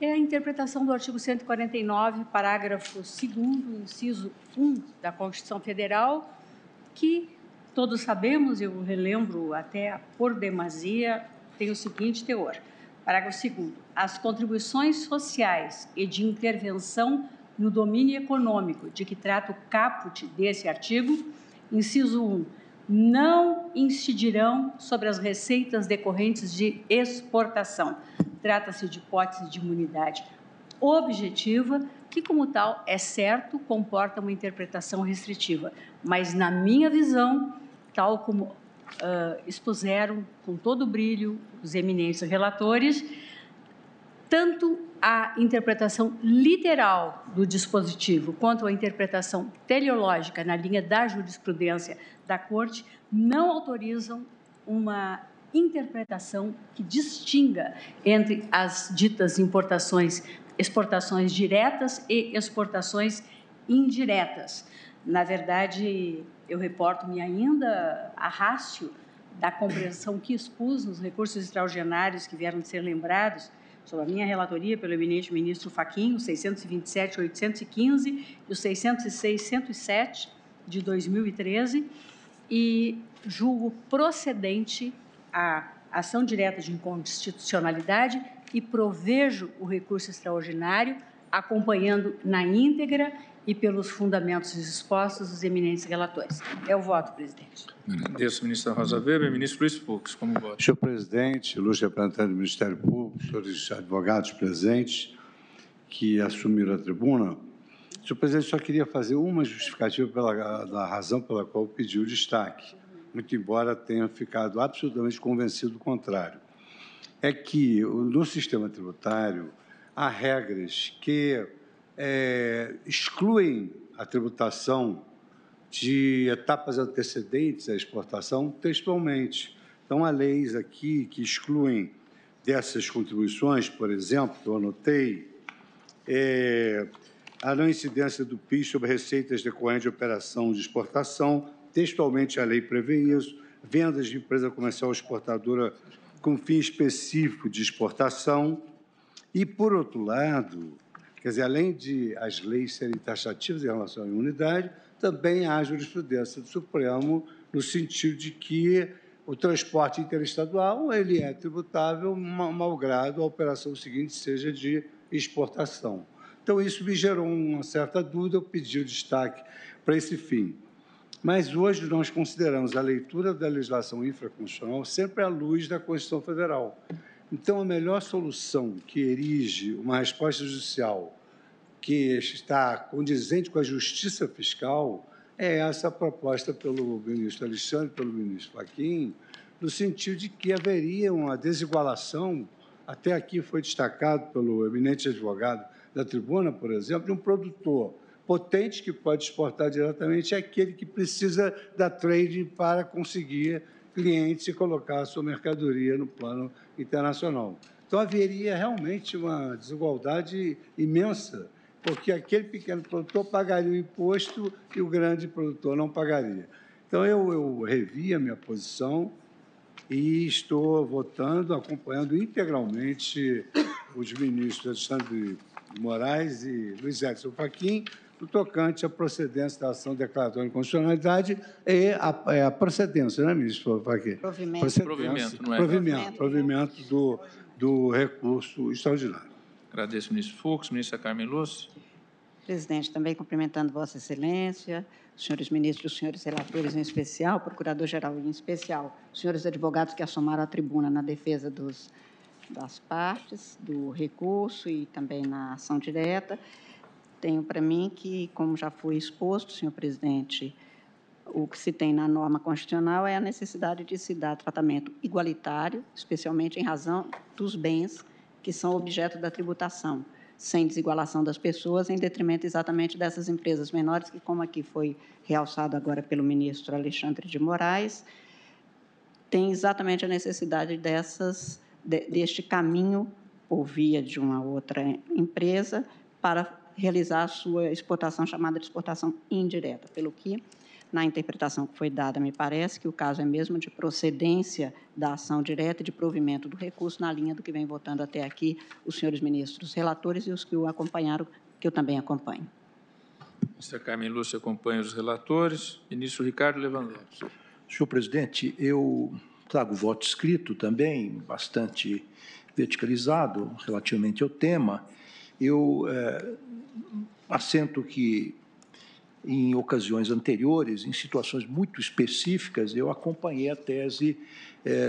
é a interpretação do artigo 149, parágrafo 2º, inciso 1 da Constituição Federal, que todos sabemos, eu relembro até por demasia, tem o seguinte teor. Parágrafo 2º. As contribuições sociais e de intervenção no domínio econômico de que trata o caput desse artigo, inciso 1, não incidirão sobre as receitas decorrentes de exportação. Trata-se de hipótese de imunidade objetiva, que, como tal, é certo, comporta uma interpretação restritiva. Mas, na minha visão, tal como expuseram com todo o brilho os eminentes relatores, tanto a interpretação literal do dispositivo quanto a interpretação teleológica na linha da jurisprudência da Corte não autorizam uma interpretação que distinga entre as ditas exportações diretas e exportações indiretas. Na verdade, eu reporto-me ainda a rácio da compreensão que expus nos recursos extraordinários que vieram de ser lembrados sob a minha relatoria pelo eminente ministro Fachin, os 627.815 e os 606.107 de 2013, e julgo procedente a ação direta de inconstitucionalidade e provejo o recurso extraordinário, acompanhando na íntegra e pelos fundamentos expostos os eminentes relatores. É o voto, presidente. Agradeço, ministra Rosa Weber. Ministro Luiz Fux, como voto? Senhor presidente, ilustre representante do Ministério Público, senhores advogados presentes que assumiram a tribuna, senhor presidente, só queria fazer uma justificativa da razão pela qual pediu destaque, muito embora tenha ficado absolutamente convencido do contrário. É que no sistema tributário há regras que excluem a tributação de etapas antecedentes à exportação textualmente. Então, há leis aqui que excluem dessas contribuições, por exemplo, que eu anotei, a não incidência do PIS sobre receitas decorrentes de operação de exportação, textualmente a lei prevê isso, vendas de empresa comercial exportadora com fim específico de exportação e, por outro lado, quer dizer, além de as leis serem taxativas em relação à imunidade, também há jurisprudência do Supremo no sentido de que o transporte interestadual ele é tributável, malgrado a operação seguinte seja de exportação. Então, isso me gerou uma certa dúvida, eu pedi o destaque para esse fim. Mas hoje nós consideramos a leitura da legislação infraconstitucional sempre à luz da Constituição Federal. Então, a melhor solução que erige uma resposta judicial que está condizente com a justiça fiscal é essa proposta pelo ministro Alexandre, pelo ministro Fachin, no sentido de que haveria uma desigualação, até aqui foi destacado pelo eminente advogado da tribuna, por exemplo, de um produtor potente que pode exportar diretamente é aquele que precisa da trading para conseguir clientes e colocar a sua mercadoria no plano internacional. Então, haveria realmente uma desigualdade imensa, porque aquele pequeno produtor pagaria o imposto e o grande produtor não pagaria. Então, eu revi a minha posição e estou votando, acompanhando integralmente os ministros Alexandre de Moraes e Luiz Edson Fachin, no tocante à procedência da ação declaratória de inconstitucionalidade e a procedência, né, ministro Fachin? Provimento do recurso extraordinário. Agradeço, ministro Fux. Ministra Carmen Lúcia. Presidente, também cumprimentando Vossa Excelência, os senhores ministros, os senhores relatores em especial, procurador-geral em especial, os senhores advogados que assomaram a tribuna na defesa das partes, do recurso e também na ação direta. Tenho para mim que, como já foi exposto, senhor presidente, o que se tem na norma constitucional é a necessidade de se dar tratamento igualitário, especialmente em razão dos bens que são objeto da tributação, sem desigualação das pessoas, em detrimento exatamente dessas empresas menores, que, como aqui foi realçado agora pelo ministro Alexandre de Moraes, tem exatamente a necessidade deste caminho, por via de uma outra empresa, para realizar a sua exportação, chamada de exportação indireta, pelo que, na interpretação que foi dada, me parece que o caso é mesmo de procedência da ação direta e de provimento do recurso, na linha do que vem votando até aqui os senhores ministros relatores e os que o acompanharam, que eu também acompanho. Ministra Carmen Lúcia acompanha os relatores. Ministro Ricardo Lewandowski. Senhor presidente, eu trago voto escrito também, bastante verticalizado relativamente ao tema. Eu assento que, em ocasiões anteriores, em situações muito específicas, eu acompanhei a tese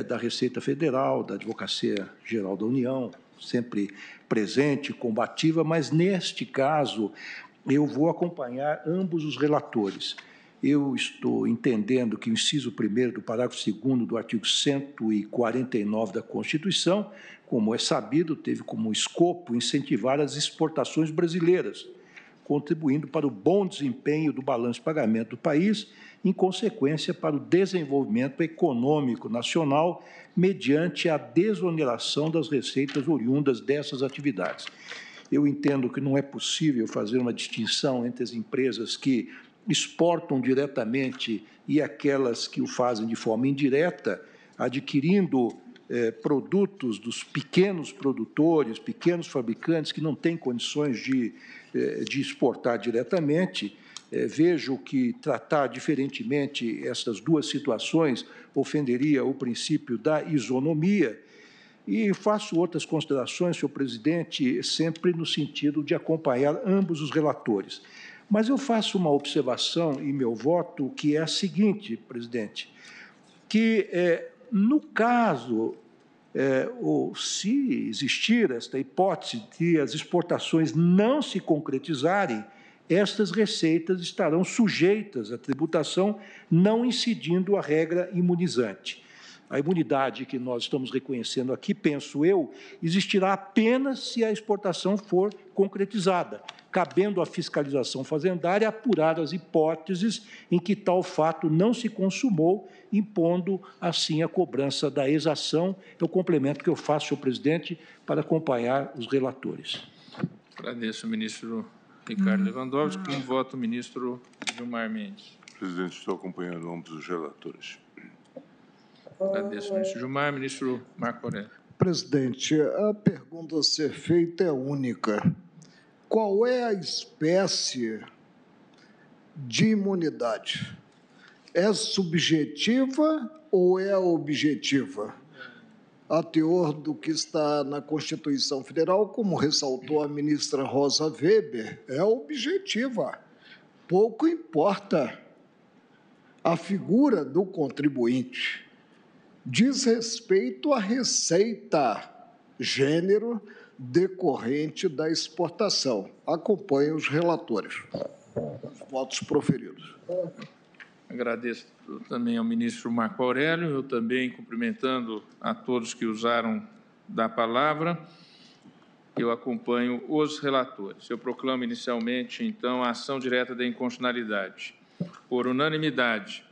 da Receita Federal, da Advocacia Geral da União, sempre presente, combativa, mas, neste caso, eu vou acompanhar ambos os relatores. Eu estou entendendo que o inciso 1º do parágrafo 2º do artigo 149 da Constituição, como é sabido, teve como escopo incentivar as exportações brasileiras, contribuindo para o bom desempenho do balanço de pagamento do país, em consequência para o desenvolvimento econômico nacional, mediante a desoneração das receitas oriundas dessas atividades. Eu entendo que não é possível fazer uma distinção entre as empresas que exportam diretamente e aquelas que o fazem de forma indireta, adquirindo produtos dos pequenos produtores, pequenos fabricantes que não têm condições de exportar diretamente. Vejo que tratar diferentemente essas duas situações ofenderia o princípio da isonomia. E faço outras considerações, senhor presidente, sempre no sentido de acompanhar ambos os relatores. Mas eu faço uma observação em meu voto, que é a seguinte, presidente, que no caso, ou se existir esta hipótese de as exportações não se concretizarem, estas receitas estarão sujeitas à tributação, não incidindo a regra imunizante. A imunidade que nós estamos reconhecendo aqui, penso eu, existirá apenas se a exportação for concretizada, cabendo à fiscalização fazendária apurar as hipóteses em que tal fato não se consumou, impondo, assim, a cobrança da exação. É o complemento que eu faço, senhor presidente, para acompanhar os relatores. Agradeço, ministro Ricardo Lewandowski. Com voto, o ministro Gilmar Mendes. Presidente, estou acompanhando ambos os relatores. Agradeço, ministro Gilmar. Ministro Marco Aurélio. Presidente, a pergunta a ser feita é única. Qual é a espécie de imunidade? É subjetiva ou é objetiva? A teor do que está na Constituição Federal, como ressaltou a ministra Rosa Weber, é objetiva. Pouco importa a figura do contribuinte. Diz respeito à receita, gênero, decorrente da exportação. Acompanhe os relatores. Os votos proferidos. Agradeço também ao ministro Marco Aurélio, eu também cumprimentando a todos que usaram da palavra. Eu acompanho os relatores. Eu proclamo inicialmente, então, a ação direta de inconstitucionalidade. Por unanimidade,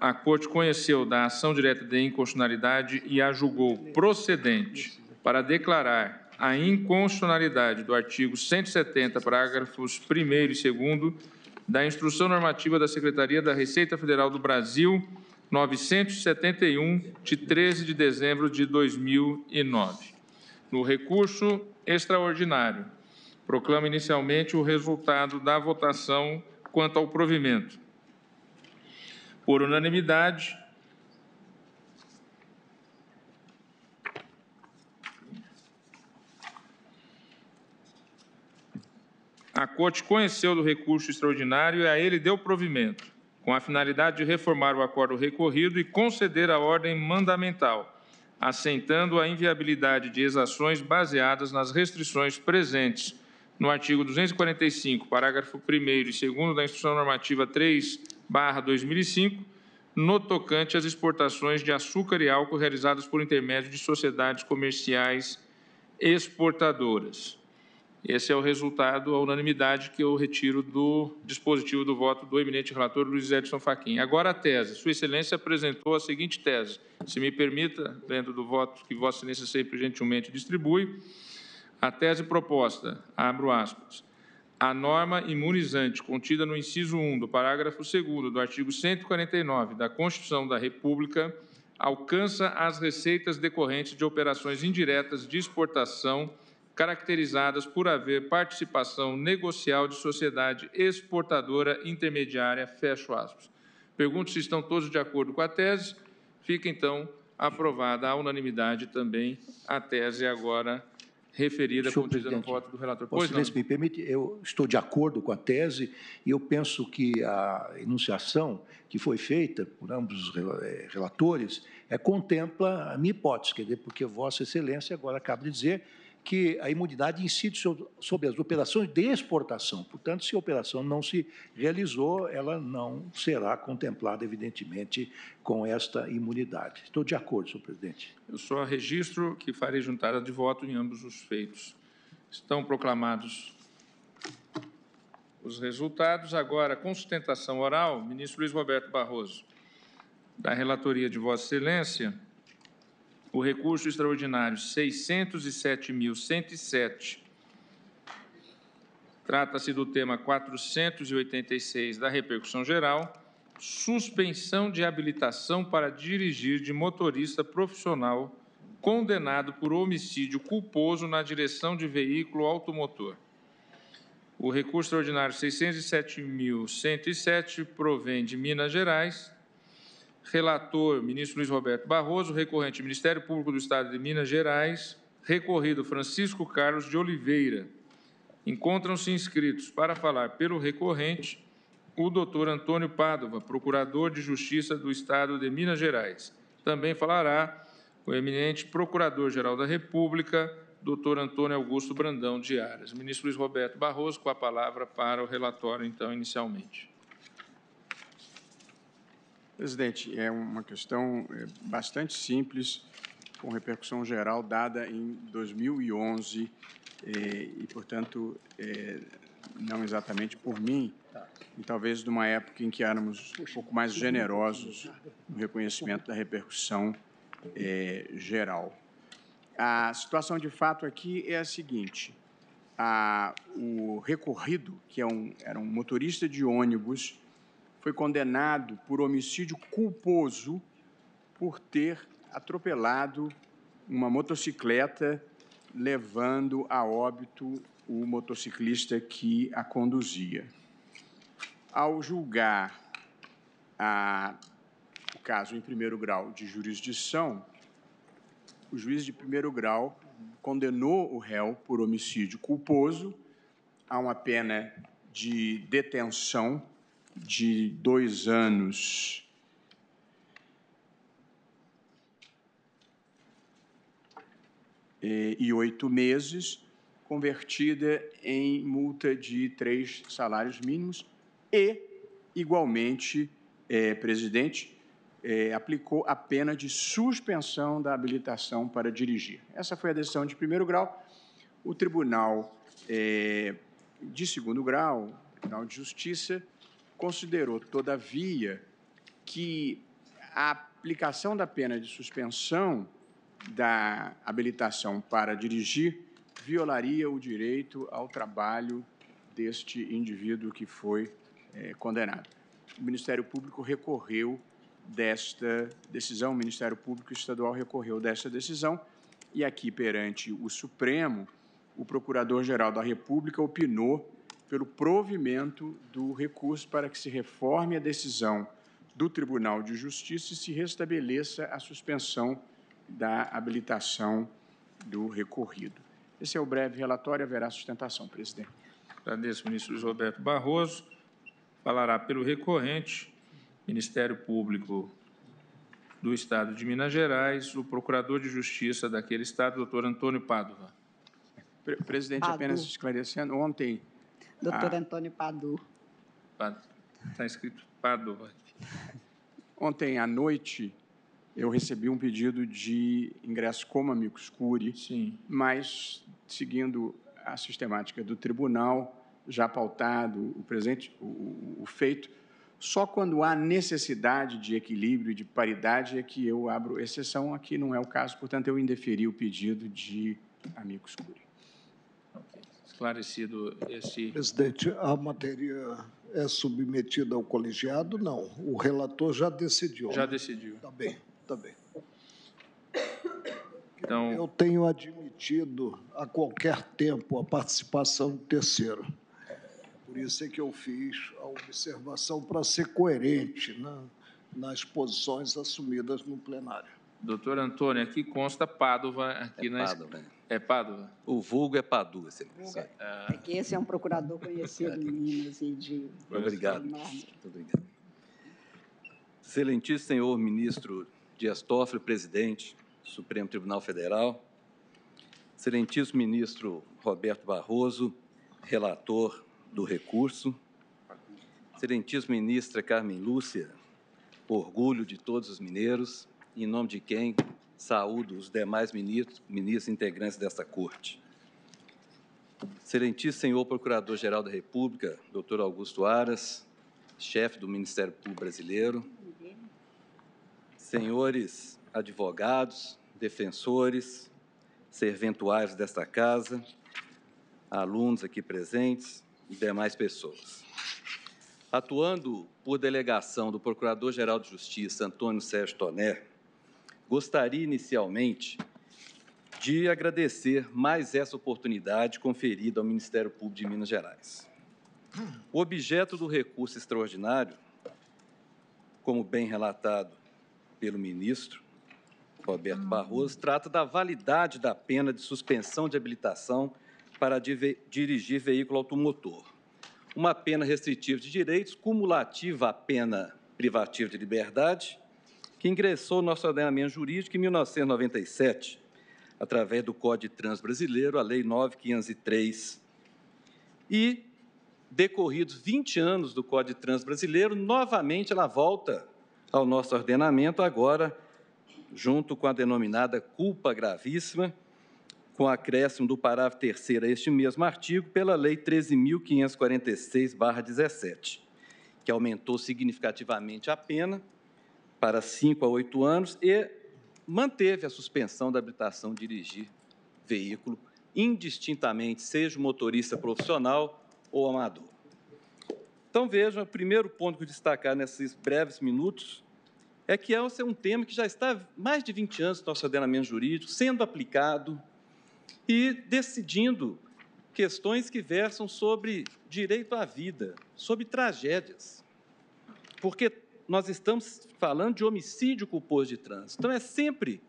a Corte conheceu da ação direta de inconstitucionalidade e a julgou procedente para declarar a inconstitucionalidade do artigo 170, parágrafos 1º e 2º, da Instrução Normativa da Secretaria da Receita Federal do Brasil, 971, de 13 de dezembro de 2009. No recurso extraordinário, proclamo inicialmente o resultado da votação quanto ao provimento. Por unanimidade, a Corte conheceu do recurso extraordinário e a ele deu provimento, com a finalidade de reformar o acordo recorrido e conceder a ordem mandamental, assentando a inviabilidade de exações baseadas nas restrições presentes no artigo 245, parágrafo 1º e 2º da Instrução Normativa 3/2005, no tocante às exportações de açúcar e álcool realizadas por intermédio de sociedades comerciais exportadoras. Esse é o resultado, a unanimidade, que eu retiro do dispositivo do voto do eminente relator Luiz Edson Fachin. Agora a tese. Sua Excelência apresentou a seguinte tese. Se me permita, dentro do voto que Vossa Excelência sempre gentilmente distribui, a tese proposta, abro aspas, a norma imunizante contida no inciso 1 do parágrafo 2º do artigo 149 da Constituição da República alcança as receitas decorrentes de operações indiretas de exportação caracterizadas por haver participação negocial de sociedade exportadora intermediária, fecho aspas. Pergunto se estão todos de acordo com a tese. Fica, então, aprovada à unanimidade também a tese agora referida, Senhor contida no presidente, voto do relator. Vossa Pois não. Excelência, me permite, eu estou de acordo com a tese e eu penso que a enunciação que foi feita por ambos os relatores contempla a minha hipótese, quer dizer, porque Vossa Excelência agora acaba de dizer que a imunidade incide sobre as operações de exportação. Portanto, se a operação não se realizou, ela não será contemplada, evidentemente, com esta imunidade. Estou de acordo, senhor presidente. Eu só registro que farei juntada de voto em ambos os feitos. Estão proclamados os resultados. Agora, com sustentação oral, ministro Luiz Roberto Barroso, da relatoria de Vossa Excelência, o recurso extraordinário 607.107, trata-se do tema 486 da repercussão geral, suspensão de habilitação para dirigir de motorista profissional condenado por homicídio culposo na direção de veículo automotor. O recurso extraordinário 607.107 provém de Minas Gerais. Relator, ministro Luiz Roberto Barroso. Recorrente, Ministério Público do Estado de Minas Gerais. Recorrido, Francisco Carlos de Oliveira. Encontram-se inscritos para falar pelo recorrente o doutor Antônio Pádua, procurador de Justiça do Estado de Minas Gerais. Também falará o eminente Procurador-Geral da República, doutor Antônio Augusto Brandão de Aras. Ministro Luiz Roberto Barroso, com a palavra para o relatório, então, inicialmente. Presidente, é uma questão bastante simples, com repercussão geral dada em 2011 e, portanto, não exatamente por mim, e talvez numa época em que éramos um pouco mais generosos no reconhecimento da repercussão geral. A situação de fato aqui é a seguinte: o recorrido, que era um motorista de ônibus, foi condenado por homicídio culposo por ter atropelado uma motocicleta, levando a óbito o motociclista que a conduzia. Ao julgar o caso em primeiro grau de jurisdição, o juiz de primeiro grau condenou o réu por homicídio culposo a uma pena de detenção de 2 anos e 8 meses, convertida em multa de 3 salários mínimos e, igualmente, presidente, aplicou a pena de suspensão da habilitação para dirigir. Essa foi a decisão de primeiro grau. O Tribunal de segundo grau, o Tribunal de Justiça, considerou, todavia, que a aplicação da pena de suspensão da habilitação para dirigir violaria o direito ao trabalho deste indivíduo que foi condenado. O Ministério Público recorreu desta decisão, o Ministério Público Estadual recorreu desta decisão, e aqui, perante o Supremo, o Procurador-Geral da República opinou pelo provimento do recurso para que se reforme a decisão do Tribunal de Justiça e se restabeleça a suspensão da habilitação do recorrido. Esse é o breve relatório, haverá sustentação, presidente. Agradeço, ministro Luiz Roberto Barroso. Falará pelo recorrente, Ministério Público do Estado de Minas Gerais, o Procurador de Justiça daquele Estado, doutor Antônio Pádua. Presidente, apenas esclarecendo, ontem... Doutor Antônio Pádua. Está escrito Pádua. Ontem à noite, eu recebi um pedido de ingresso como amicus curiae, sim, mas, seguindo a sistemática do tribunal, já pautado o feito, só quando há necessidade de equilíbrio e de paridade é que eu abro exceção. Aqui não é o caso, portanto, eu indeferi o pedido de amicus curiae. Okay. Esclarecido esse... Presidente, a matéria é submetida ao colegiado? Não. O relator já decidiu. Já decidiu. Está bem, está bem. Então, eu tenho admitido a qualquer tempo a participação do terceiro. Por isso é que eu fiz a observação para ser coerente nas posições assumidas no plenário. Doutor Antônio, aqui consta Pádua. Aqui Pádua. É Pádua? O vulgo é Padu, excelência. É que esse é um procurador conhecido em Minas e de... Obrigado. Muito obrigado. Excelentíssimo senhor ministro Dias Toffoli, presidente do Supremo Tribunal Federal, excelentíssimo ministro Roberto Barroso, relator do recurso, excelentíssima ministra Carmen Lúcia, orgulho de todos os mineiros, em nome de quem saúdo os demais ministros integrantes desta Corte. Excelentíssimo senhor Procurador-Geral da República, doutor Augusto Aras, chefe do Ministério Público Brasileiro, senhores advogados, defensores, serventuários desta Casa, alunos aqui presentes e demais pessoas. Atuando por delegação do Procurador-Geral de Justiça, Antônio Sérgio Toné, gostaria inicialmente de agradecer mais essa oportunidade conferida ao Ministério Público de Minas Gerais. O objeto do recurso extraordinário, como bem relatado pelo ministro Roberto Barroso, trata da validade da pena de suspensão de habilitação para dirigir veículo automotor. Uma pena restritiva de direitos, cumulativa à pena privativa de liberdade, que ingressou no nosso ordenamento jurídico em 1997, através do Código de Trânsito Brasileiro, a Lei 9.503. E, decorridos 20 anos do Código de Trânsito Brasileiro, novamente ela volta ao nosso ordenamento, agora junto com a denominada culpa gravíssima, com acréscimo do parágrafo 3º a este mesmo artigo, pela Lei 13.546/17, que aumentou significativamente a pena para 5 a 8 anos e manteve a suspensão da habilitação de dirigir veículo indistintamente, seja motorista profissional ou amador. Então, vejam, o primeiro ponto que eu destacar nesses breves minutos é que esse é um tema que já está há mais de 20 anos no nosso ordenamento jurídico, sendo aplicado e decidindo questões que versam sobre direito à vida, sobre tragédias, porque nós estamos falando de homicídio culposo de trânsito. Então, é sempre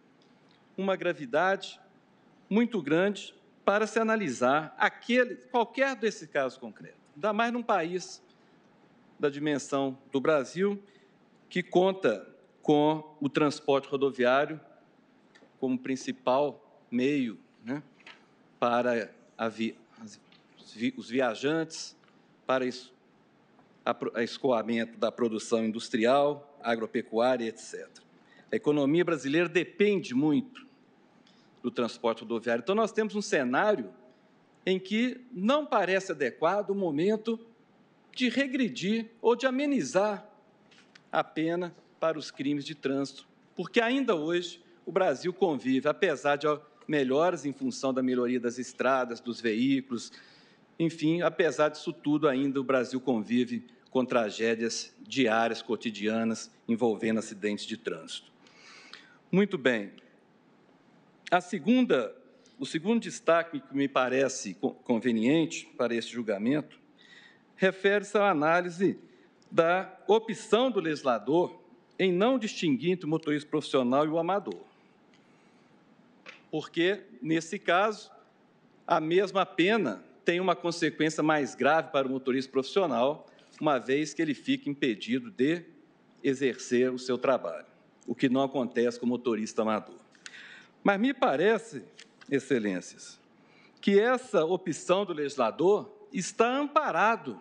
uma gravidade muito grande para se analisar qualquer desse caso concreto, ainda mais num país da dimensão do Brasil, que conta com o transporte rodoviário como principal meio, né, para os viajantes, para escoamento da produção industrial, agropecuária, etc. A economia brasileira depende muito do transporte rodoviário. Então, nós temos um cenário em que não parece adequado o momento de regredir ou de amenizar a pena para os crimes de trânsito, porque ainda hoje o Brasil convive, apesar de melhoras em função da melhoria das estradas, dos veículos, enfim, apesar disso tudo, ainda o Brasil convive com tragédias diárias, cotidianas, envolvendo acidentes de trânsito. Muito bem. O segundo destaque que me parece conveniente para esse julgamento refere-se à análise da opção do legislador em não distinguir entre o motorista profissional e o amador. Porque, nesse caso, a mesma pena tem uma consequência mais grave para o motorista profissional, uma vez que ele fica impedido de exercer o seu trabalho, o que não acontece com o motorista amador. Mas me parece, excelências, que essa opção do legislador está amparado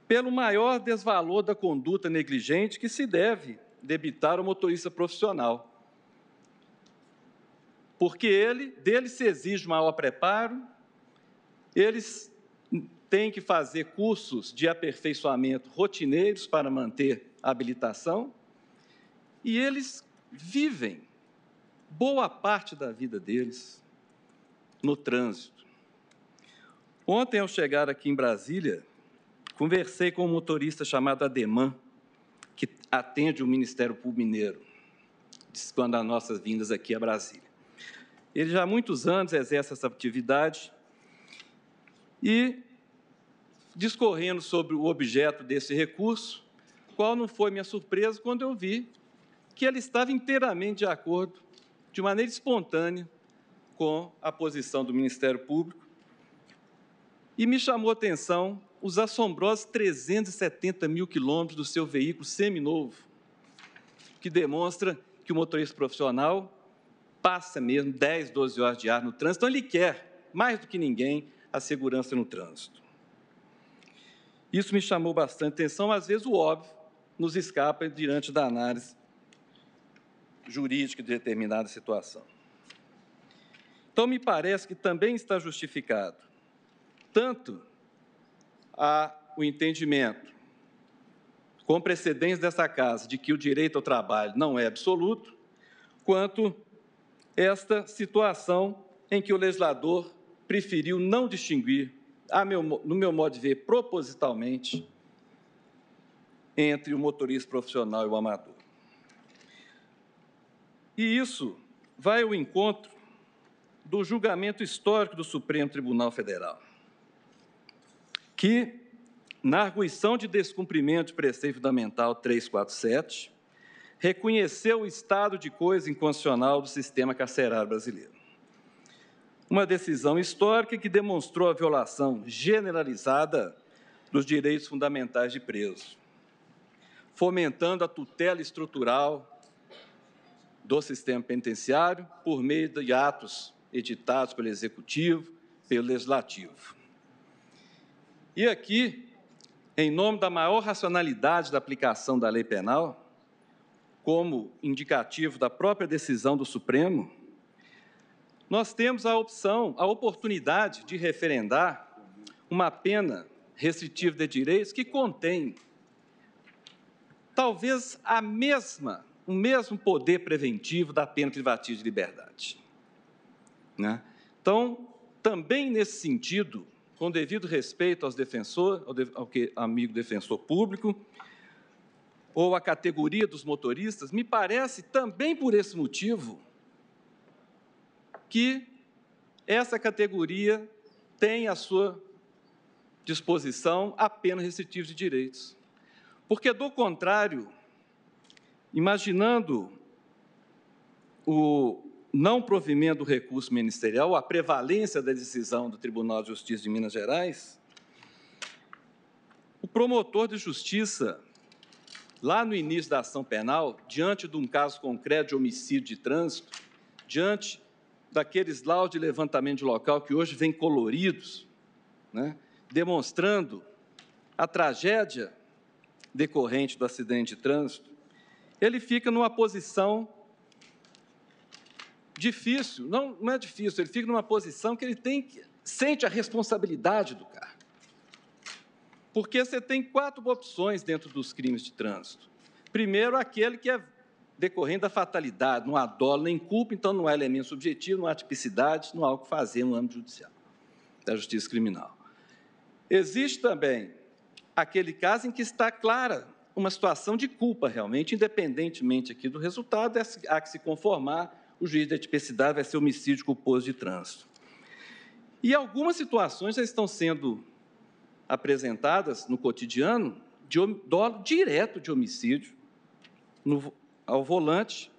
pelo maior desvalor da conduta negligente que se deve debitar ao motorista profissional. Porque dele se exige maior preparo, eles têm que fazer cursos de aperfeiçoamento rotineiros para manter a habilitação, e eles vivem boa parte da vida deles no trânsito. Ontem, ao chegar aqui em Brasília, conversei com um motorista chamado Ademã, que atende o Ministério Público Mineiro, quando as nossas vindas aqui a Brasília. Ele já há muitos anos exerce essa atividade e, discorrendo sobre o objeto desse recurso, qual não foi minha surpresa quando eu vi que ele estava inteiramente de acordo, de maneira espontânea, com a posição do Ministério Público, e me chamou a atenção os assombrosos 370 mil quilômetros do seu veículo seminovo, que demonstra que o motorista profissional passa mesmo 10, 12 horas diárias no trânsito, então ele quer, mais do que ninguém, a segurança no trânsito. Isso me chamou bastante atenção, às vezes o óbvio nos escapa diante da análise jurídica de determinada situação. Então, me parece que também está justificado tanto o entendimento, com precedentes dessa Casa, de que o direito ao trabalho não é absoluto, quanto esta situação em que o legislador preferiu não distinguir, no meu modo de ver, propositalmente, entre o motorista profissional e o amador. E isso vai ao encontro do julgamento histórico do Supremo Tribunal Federal, que, na arguição de descumprimento de preceito fundamental 347, reconheceu o estado de coisa inconstitucional do sistema carcerário brasileiro. Uma decisão histórica que demonstrou a violação generalizada dos direitos fundamentais de preso, fomentando a tutela estrutural do sistema penitenciário por meio de atos editados pelo Executivo, pelo Legislativo. E aqui, em nome da maior racionalidade da aplicação da lei penal, como indicativo da própria decisão do Supremo, nós temos a opção, a oportunidade de referendar uma pena restritiva de direitos que contém talvez o mesmo poder preventivo da pena privativa de liberdade. Né? Então, também nesse sentido, com devido respeito aos defensores, ao amigo defensor público, ou à categoria dos motoristas, me parece também por esse motivo que essa categoria tem à sua disposição a pena restritiva de direitos. Porque, do contrário, imaginando o não provimento do recurso ministerial, a prevalência da decisão do Tribunal de Justiça de Minas Gerais, o promotor de justiça, lá no início da ação penal, diante de um caso concreto de homicídio de trânsito, diante daqueles laudos de levantamento de local que hoje vêm coloridos, né, demonstrando a tragédia decorrente do acidente de trânsito, ele fica numa posição difícil, não é difícil, ele fica numa posição que ele sente a responsabilidade do cargo. Porque você tem 4 opções dentro dos crimes de trânsito. Primeiro, aquele que é decorrente da fatalidade, não há dolo nem culpa, então não há elemento subjetivo, não há tipicidade, não há o que fazer no âmbito judicial, da justiça criminal. Existe também aquele caso em que está clara uma situação de culpa, realmente, independentemente aqui do resultado, há que se conformar, o juiz da tipicidade vai ser homicídio culposo de trânsito. E algumas situações já estão sendo apresentadas no cotidiano de dolo direto de homicídio ao volante,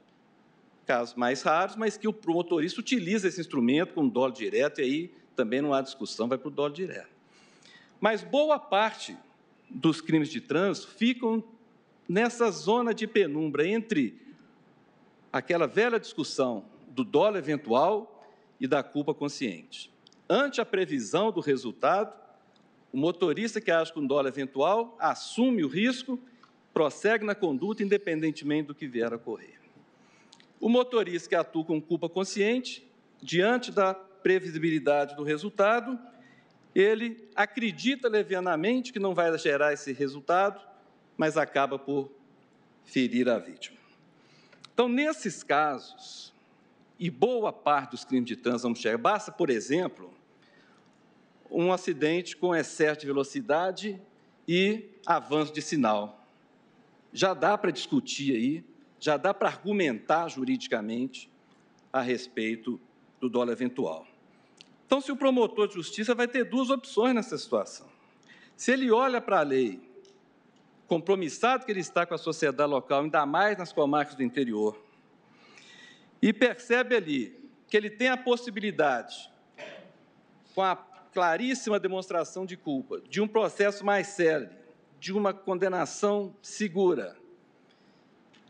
casos mais raros, mas que o motorista utiliza esse instrumento com dolo direto, e aí também não há discussão, vai para o dolo direto. Mas boa parte dos crimes de trânsito ficam nessa zona de penumbra entre aquela velha discussão do dolo eventual e da culpa consciente. Ante a previsão do resultado, o motorista que age com dolo eventual assume o risco, prossegue na conduta independentemente do que vier a ocorrer. O motorista que atua com culpa consciente, diante da previsibilidade do resultado, ele acredita levianamente que não vai gerar esse resultado, mas acaba por ferir a vítima. Então, nesses casos, e boa parte dos crimes de trânsito vamos chegar, basta, por exemplo, um acidente com excesso de velocidade e avanço de sinal. Já dá para discutir aí, já dá para argumentar juridicamente a respeito do dolo eventual. Então, se o promotor de justiça vai ter 2 opções nessa situação. Se ele olha para a lei compromissado que ele está com a sociedade local, ainda mais nas comarcas do interior, e percebe ali que ele tem a possibilidade, com a claríssima demonstração de culpa, de um processo mais célere, de uma condenação segura,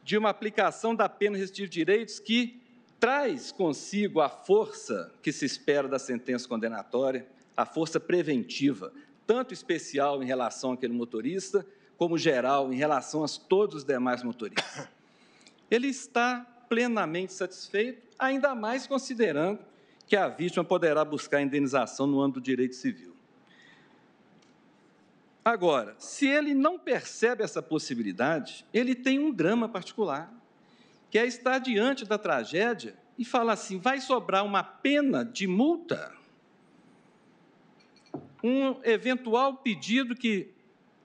de uma aplicação da pena restritiva de direitos que traz consigo a força que se espera da sentença condenatória, a força preventiva, tanto especial em relação àquele motorista, como geral em relação a todos os demais motoristas. Ele está plenamente satisfeito, ainda mais considerando que a vítima poderá buscar indenização no âmbito do direito civil. Agora, se ele não percebe essa possibilidade, ele tem um drama particular, que é estar diante da tragédia e falar assim, vai sobrar uma pena de multa, um eventual pedido de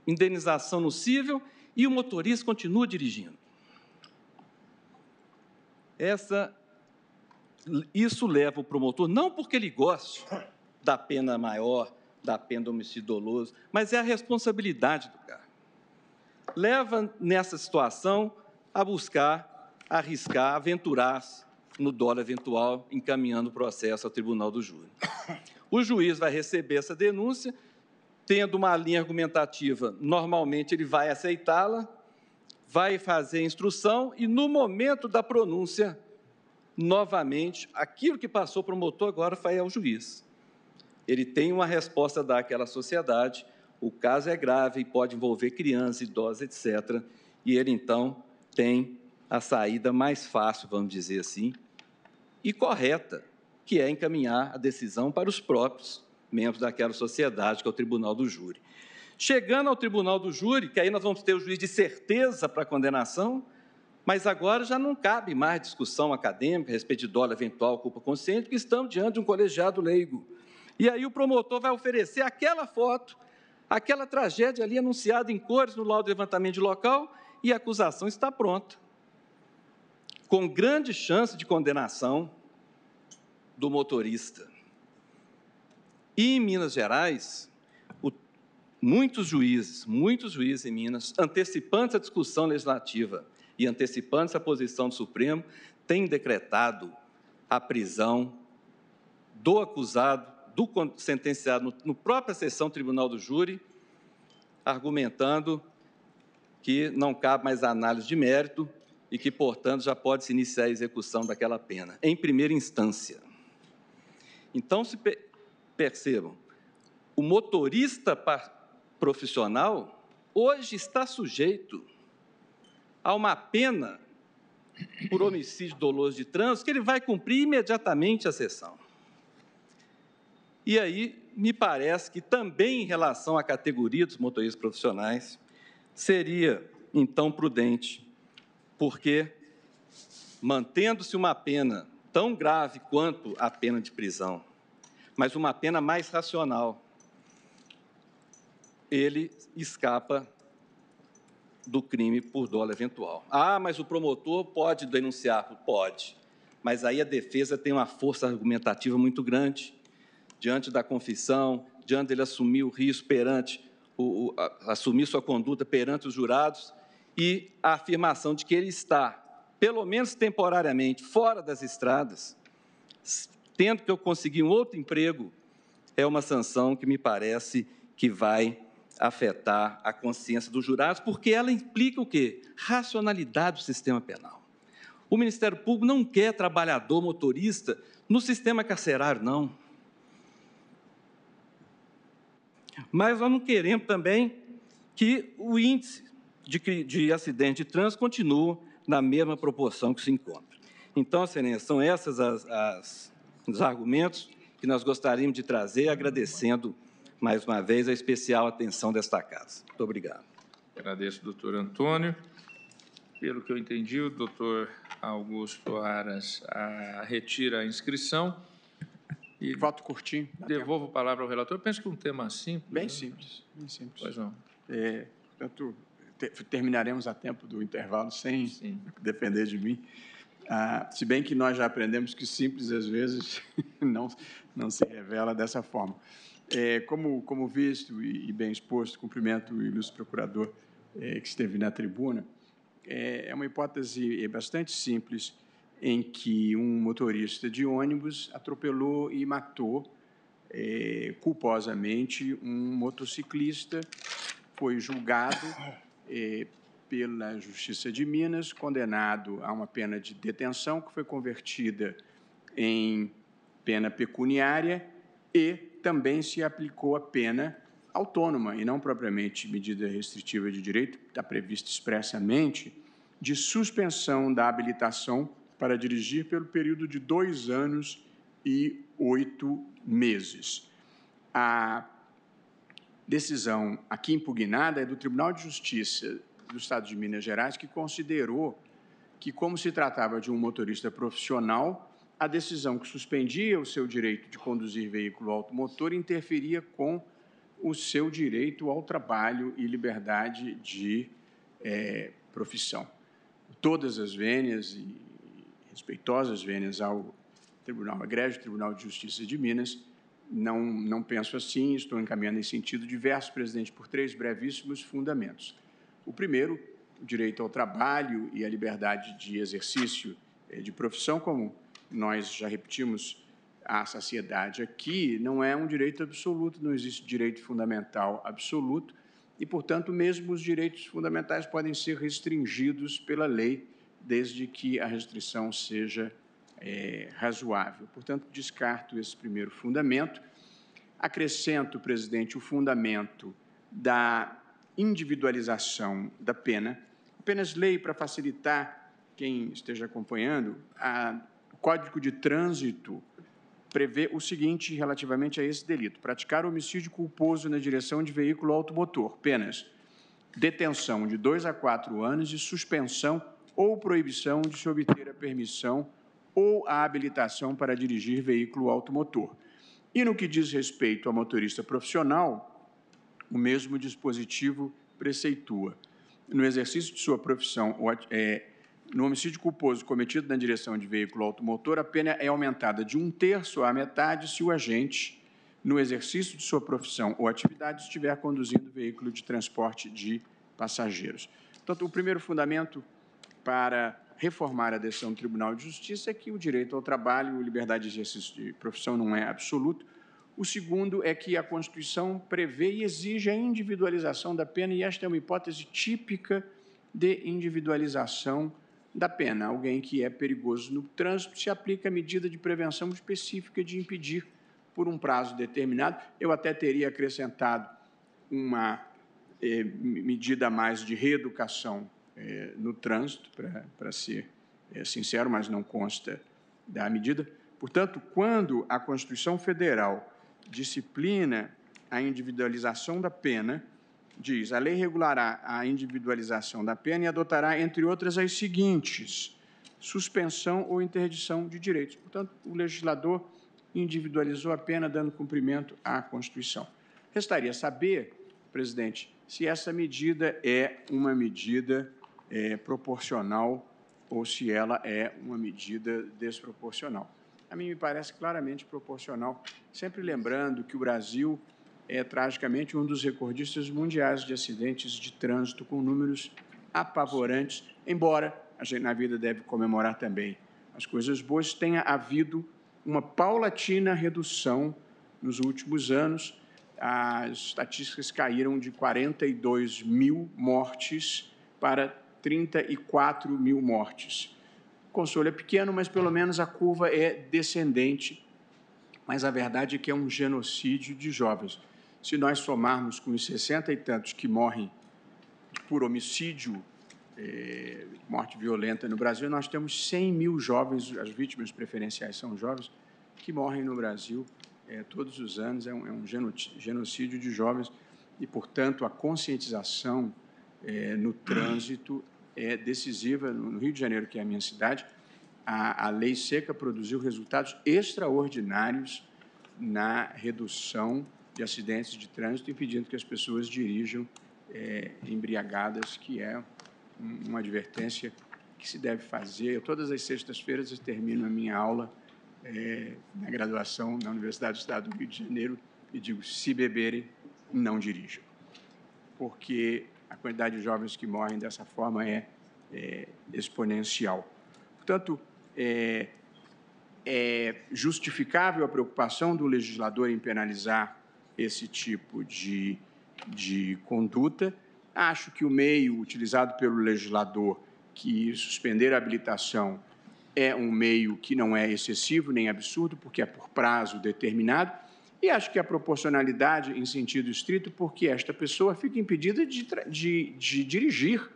indenização no cível e o motorista continua dirigindo. Isso leva o promotor, não porque ele goste da pena maior, da pena do homicídio doloso, mas é a responsabilidade do cara. Leva, nessa situação, a buscar, arriscar, aventurar-se no dolo eventual, encaminhando o processo ao tribunal do júri. O juiz vai receber essa denúncia, tendo uma linha argumentativa, normalmente ele vai aceitá-la, vai fazer a instrução e, no momento da pronúncia, novamente, aquilo que passou para o promotor agora vai ao juiz. Ele tem uma resposta a dar àquela sociedade, o caso é grave e pode envolver crianças, idosos, etc. E ele, então, tem a saída mais fácil, vamos dizer assim, e correta, que é encaminhar a decisão para os próprios membros daquela sociedade, que é o tribunal do júri. Chegando ao tribunal do júri, que aí nós vamos ter o juiz de certeza para a condenação, mas agora já não cabe mais discussão acadêmica a respeito de dolo eventual, culpa consciente, porque estamos diante de um colegiado leigo. E aí o promotor vai oferecer aquela foto, aquela tragédia ali anunciada em cores no laudo de levantamento de local e a acusação está pronta, com grande chance de condenação do motorista. E em Minas Gerais, muitos juízes em Minas, antecipando a discussão legislativa e antecipando a posição do Supremo, têm decretado a prisão do acusado, do sentenciado, no própria sessão tribunal do júri, argumentando que não cabe mais análise de mérito e que, portanto, já pode se iniciar a execução daquela pena, em primeira instância. Então, se percebam, o motorista profissional hoje está sujeito a uma pena por homicídio doloso de trânsito que ele vai cumprir imediatamente a sessão. E aí, me parece que também em relação à categoria dos motoristas profissionais, seria, então, prudente, porque, mantendo-se uma pena tão grave quanto a pena de prisão, mas uma pena mais racional, ele escapa do crime por dolo eventual. Ah, mas o promotor pode denunciar? Pode, mas aí a defesa tem uma força argumentativa muito grande, diante da confissão, diante dele assumir o risco perante, assumir sua conduta perante os jurados e a afirmação de que ele está, pelo menos temporariamente, fora das estradas, tendo que eu conseguir um outro emprego, é uma sanção que me parece que vai afetar a consciência dos jurados, porque ela implica o quê? Racionalidade do sistema penal. O Ministério Público não quer trabalhador motorista no sistema carcerário, não. Mas nós não queremos também que o índice de acidente de trânsito continue na mesma proporção que se encontra. Então, Excelência, são esses os argumentos que nós gostaríamos de trazer, agradecendo, mais uma vez, a especial atenção desta Casa. Muito obrigado. Agradeço, doutor Antônio. Pelo que eu entendi, o doutor Augusto Aras retira a inscrição. E voto curtinho. Devolvo a palavra ao relator. Eu penso que um tema simples. Bem simples, bem simples. Pois não. Portanto, terminaremos a tempo do intervalo sem depender de mim. Se bem que nós já aprendemos que simples, às vezes, não se revela dessa forma. Como visto e bem exposto, cumprimento o ilustre procurador que esteve na tribuna, é uma hipótese bastante simples em que um motorista de ônibus atropelou e matou culposamente um motociclista, foi julgado pela Justiça de Minas, condenado a uma pena de detenção que foi convertida em pena pecuniária e também se aplicou a pena autônoma e não propriamente medida restritiva de direito, está prevista expressamente, de suspensão da habilitação para dirigir pelo período de 2 anos e 8 meses. A decisão aqui impugnada é do Tribunal de Justiça do Estado de Minas Gerais, que considerou que, como se tratava de um motorista profissional, a decisão que suspendia o seu direito de conduzir veículo automotor interferia com o seu direito ao trabalho e liberdade de profissão. Todas as vênias e respeitosas vênias ao Tribunal, Egrégio Tribunal de Justiça de Minas, não penso assim, estou encaminhando em sentido diverso, presidente, por 3 brevíssimos fundamentos. O primeiro, o direito ao trabalho e a liberdade de exercício de profissão, como nós já repetimos à saciedade aqui, não é um direito absoluto, não existe direito fundamental absoluto e, portanto, mesmo os direitos fundamentais podem ser restringidos pela lei, desde que a restrição seja razoável. Portanto, descarto esse primeiro fundamento. Acrescento, presidente, o fundamento da individualização da pena. Apenas leio para facilitar quem esteja acompanhando, o Código de Trânsito prevê o seguinte relativamente a esse delito: praticar homicídio culposo na direção de veículo automotor, penas detenção de 2 a 4 anos e suspensão ou proibição de se obter a permissão ou a habilitação para dirigir veículo automotor. E no que diz respeito a motorista profissional, o mesmo dispositivo preceitua. No exercício de sua profissão, no homicídio culposo cometido na direção de veículo automotor, a pena é aumentada de 1/3 à metade se o agente, no exercício de sua profissão ou atividade, estiver conduzindo veículo de transporte de passageiros. Portanto, o primeiro fundamento para reformar a decisão do Tribunal de Justiça é que o direito ao trabalho e liberdade de exercício de profissão não é absoluto. O segundo é que a Constituição prevê e exige a individualização da pena, e esta é uma hipótese típica de individualização da pena. Alguém que é perigoso no trânsito, se aplica a medida de prevenção específica de impedir por um prazo determinado. Eu até teria acrescentado uma medida a mais de reeducação no trânsito, para ser sincero, mas não consta da medida. Portanto, quando a Constituição Federal disciplina a individualização da pena, diz: a lei regulará a individualização da pena e adotará, entre outras, as seguintes: suspensão ou interdição de direitos. Portanto, o legislador individualizou a pena, dando cumprimento à Constituição. Restaria saber, presidente, se essa medida é uma medida proporcional ou se ela é uma medida desproporcional. A mim me parece claramente proporcional, sempre lembrando que o Brasil é, tragicamente, um dos recordistas mundiais de acidentes de trânsito, com números apavorantes, embora a gente na vida deve comemorar também as coisas boas, tenha havido uma paulatina redução nos últimos anos. As estatísticas caíram de 42 mil mortes para 34 mil mortes. O consolo é pequeno, mas pelo menos a curva é descendente, mas a verdade é que é um genocídio de jovens. Se nós somarmos com os 60 e tantos que morrem por homicídio, morte violenta no Brasil, nós temos 100 mil jovens, as vítimas preferenciais são jovens, que morrem no Brasil todos os anos. É um genocídio de jovens e, portanto, a conscientização no trânsito é decisiva. No Rio de Janeiro, que é a minha cidade, a lei seca produziu resultados extraordinários na redução de acidentes de trânsito, impedindo que as pessoas dirijam embriagadas, que é uma advertência que se deve fazer. Todas as sextas-feiras eu termino a minha aula na graduação na Universidade do Estado do Rio de Janeiro e digo: se beberem, não dirijam. Porque a quantidade de jovens que morrem dessa forma é exponencial. Portanto, é justificável a preocupação do legislador em penalizar esse tipo de conduta. Acho que o meio utilizado pelo legislador, que suspender a habilitação, é um meio que não é excessivo nem absurdo, porque é por prazo determinado, e acho que a proporcionalidade em sentido estrito, porque esta pessoa fica impedida de dirigir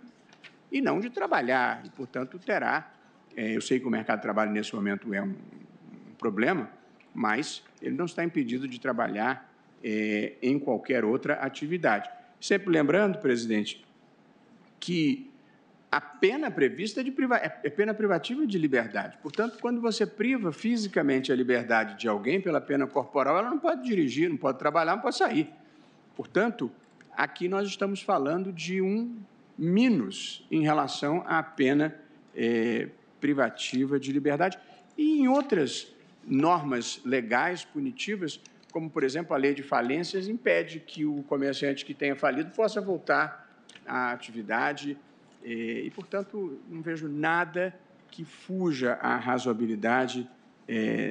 e não de trabalhar, e, portanto, terá... eu sei que o mercado de trabalho, nesse momento, é um problema, mas ele não está impedido de trabalhar em qualquer outra atividade. Sempre lembrando, presidente, que a pena prevista é pena privativa de liberdade. Portanto, quando você priva fisicamente a liberdade de alguém pela pena corporal, ela não pode dirigir, não pode trabalhar, não pode sair. Portanto, aqui nós estamos falando de um mínus em relação à pena privativa de liberdade. E em outras normas legais punitivas, como, por exemplo, a lei de falências, impede que o comerciante que tenha falido possa voltar à atividade e, portanto, não vejo nada que fuja à razoabilidade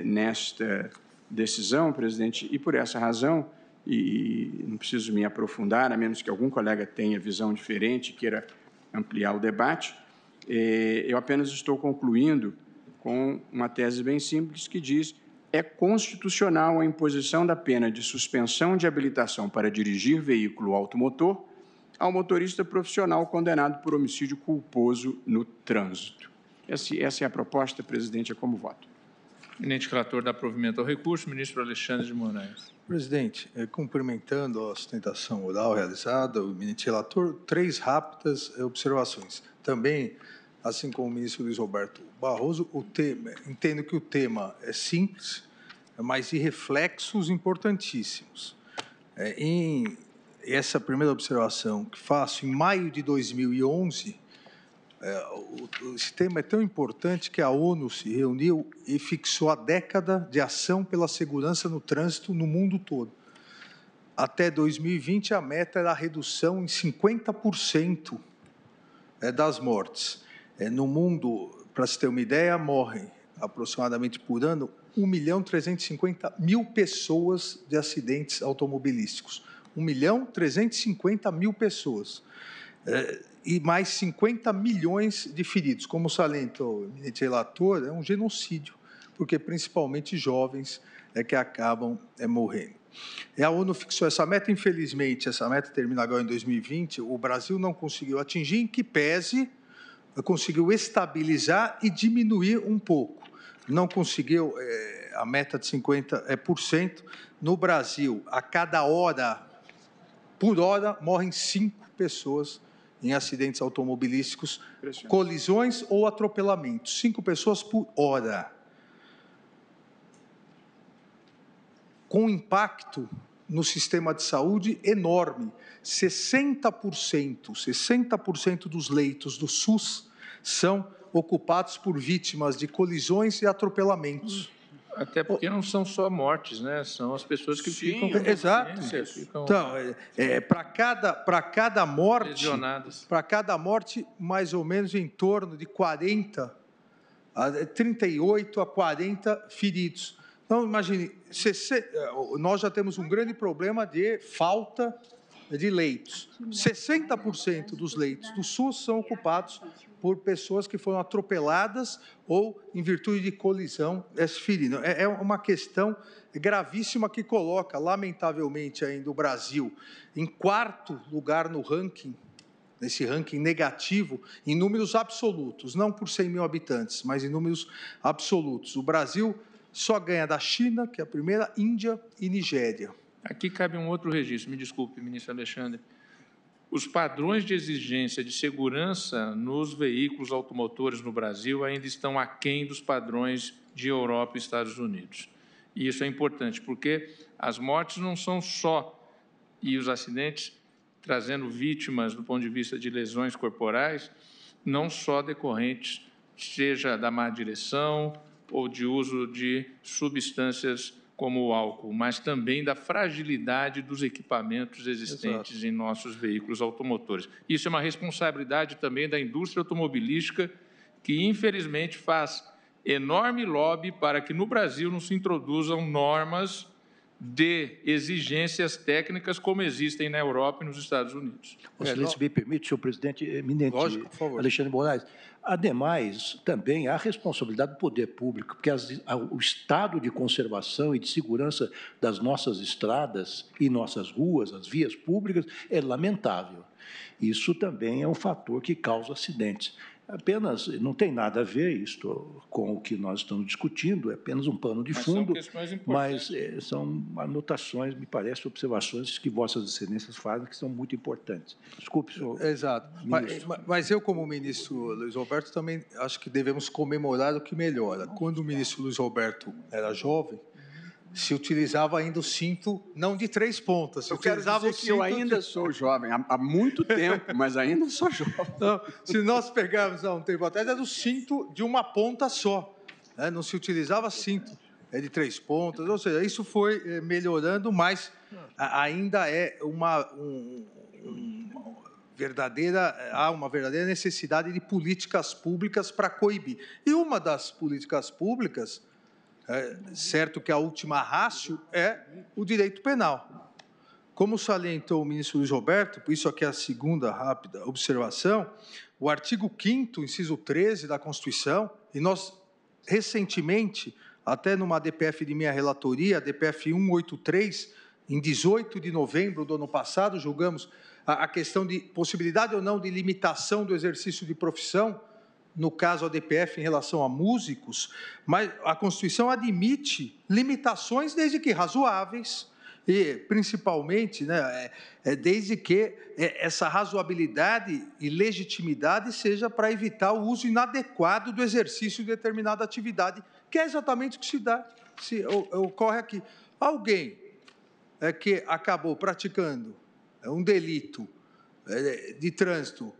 nesta decisão, presidente, e por essa razão, e não preciso me aprofundar, a menos que algum colega tenha visão diferente e queira ampliar o debate, eu apenas estou concluindo com uma tese bem simples que diz: é constitucional a imposição da pena de suspensão de habilitação para dirigir veículo automotor ao motorista profissional condenado por homicídio culposo no trânsito. Essa é a proposta, presidente, é como voto. Eminente relator dá provimento ao recurso, ministro Alexandre de Moraes. Presidente, cumprimentando a sustentação oral realizada, o eminente relator, 3 rápidas observações. Também, assim como o ministro Luiz Roberto Barroso, entendo que o tema é simples, mas de reflexos importantíssimos. Essa primeira observação que faço, em maio de 2011, esse tema é tão importante que a ONU se reuniu e fixou a década de ação pela segurança no trânsito no mundo todo. Até 2020, a meta era a redução em 50% das mortes. No mundo, para se ter uma ideia, morrem aproximadamente por ano 1.350.000 pessoas de acidentes automobilísticos. 1.350.000 pessoas. E mais 50 milhões de feridos. Como salientou o eminente relator, é um genocídio, porque principalmente jovens que acabam morrendo. A ONU fixou essa meta, infelizmente, essa meta termina agora em 2020, o Brasil não conseguiu atingir, em que pese conseguiu estabilizar e diminuir um pouco. Não conseguiu a meta de 50%. No Brasil, a cada hora, por hora, morrem 5 pessoas em acidentes automobilísticos, colisões ou atropelamentos. 5 pessoas por hora. Com impacto no sistema de saúde enorme. 60% dos leitos do SUS são ocupados por vítimas de colisões e atropelamentos. Até porque não são só mortes, né? São as pessoas que ficam... Exato. Então, para cada morte... Lesionadas. Para cada morte, mais ou menos em torno de 38 a 40 feridos. Então, imagine, nós já temos um grande problema de falta de leitos. 60% dos leitos do SUS são ocupados por pessoas que foram atropeladas ou em virtude de colisão se ferindo. É uma questão gravíssima que coloca, lamentavelmente, ainda o Brasil em 4º lugar no ranking, nesse ranking negativo, em números absolutos, não por 100 mil habitantes, mas em números absolutos. O Brasil só ganha da China, que é a primeira, Índia e Nigéria. Aqui cabe um outro registro, me desculpe, ministro Alexandre. Os padrões de exigência de segurança nos veículos automotores no Brasil ainda estão aquém dos padrões de Europa e Estados Unidos. E isso é importante, porque as mortes não são só, e os acidentes trazendo vítimas do ponto de vista de lesões corporais, não só decorrentes, seja da má direção ou de uso de substâncias como o álcool, mas também da fragilidade dos equipamentos existentes Exato. em nossos veículos automotores. Isso é uma responsabilidade também da indústria automobilística, que, infelizmente, faz enorme lobby para que no Brasil não se introduzam normas de exigências técnicas como existem na Europa e nos Estados Unidos. Excelência, me permite, senhor presidente, eminente Lógico, por favor. Alexandre Moraes. Ademais, também há responsabilidade do poder público, porque o estado de conservação e de segurança das nossas estradas e nossas ruas, as vias públicas, é lamentável. Isso também é um fator que causa acidentes. Apenas, não tem nada a ver isto com o que nós estamos discutindo, é apenas um pano de fundo, mas são anotações, me parece, observações que vossas excelências fazem, que são muito importantes. Desculpe, senhor. Exato. Mas eu, como ministro Luiz Roberto, também acho que devemos comemorar o que melhora. Quando o ministro Luiz Roberto era jovem, se utilizava ainda o cinto, não de 3 pontas. Se eu quero dizer que eu ainda sou jovem, há muito tempo, mas ainda sou jovem. Não, se nós pegarmos há um tempo atrás, era o cinto de uma ponta só. Né? Não se utilizava cinto de 3 pontas, ou seja, isso foi melhorando, mas ainda é há uma verdadeira necessidade de políticas públicas para coibir. E uma das políticas públicas, certo que a última rácio é o direito penal. Como salientou o ministro Luiz Roberto, por isso aqui é a segunda rápida observação, o artigo 5º, inciso 13 da Constituição, e nós, recentemente, até numa DPF de minha relatoria, a DPF 183, em 18 de novembro do ano passado, julgamos a questão de possibilidade ou não de limitação do exercício de profissão, no caso a DPF em relação a músicos, mas a Constituição admite limitações desde que razoáveis e, principalmente, né, desde que essa razoabilidade e legitimidade seja para evitar o uso inadequado do exercício de determinada atividade, que é exatamente o que ocorre aqui. Alguém que acabou praticando um delito de trânsito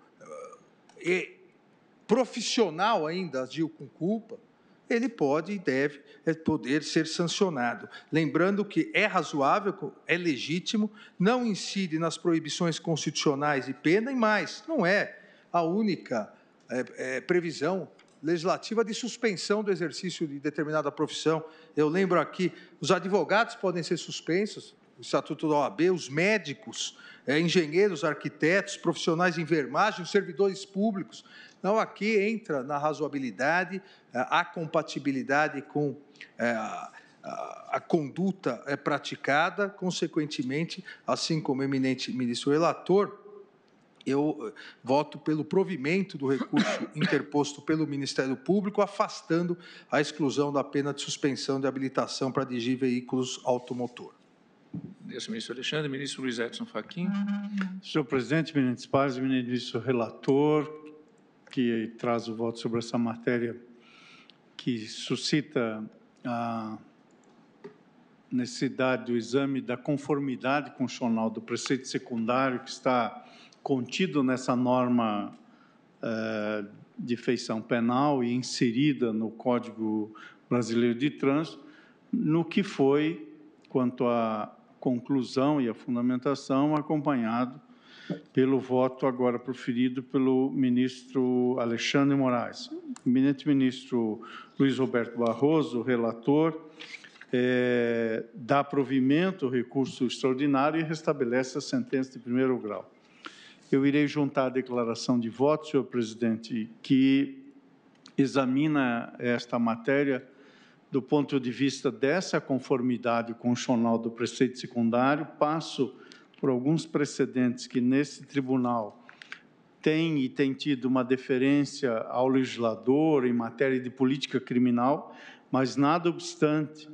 profissional ainda agiu com culpa, ele pode e deve poder ser sancionado. Lembrando que é razoável, é legítimo, não incide nas proibições constitucionais de pena e mais, não é a única previsão legislativa de suspensão do exercício de determinada profissão. Eu lembro aqui, os advogados podem ser suspensos, o Estatuto da OAB, os médicos, engenheiros, arquitetos, profissionais de enfermagem, os servidores públicos. Então, aqui entra na razoabilidade, a compatibilidade com a conduta praticada, consequentemente, assim como o eminente ministro relator, eu voto pelo provimento do recurso interposto pelo Ministério Público, afastando a exclusão da pena de suspensão de habilitação para dirigir veículos automotor. Agradeço, ministro Alexandre. Ministro Luiz Edson Fachin. Senhor presidente, eminentes pares, eminente ministro relator, que traz o voto sobre essa matéria que suscita a necessidade do exame da conformidade constitucional do preceito secundário que está contido nessa norma de feição penal e inserida no Código Brasileiro de Trânsito, no que foi, quanto à conclusão e à fundamentação, acompanhado pelo voto agora proferido pelo ministro Alexandre Moraes. O eminente ministro Luiz Roberto Barroso, relator, dá provimento ao recurso extraordinário e restabelece a sentença de primeiro grau. Eu irei juntar a declaração de voto, senhor presidente, que examina esta matéria do ponto de vista dessa conformidade constitucional do preceito secundário. Passo por alguns precedentes que nesse tribunal tem tido uma deferência ao legislador em matéria de política criminal, mas nada obstante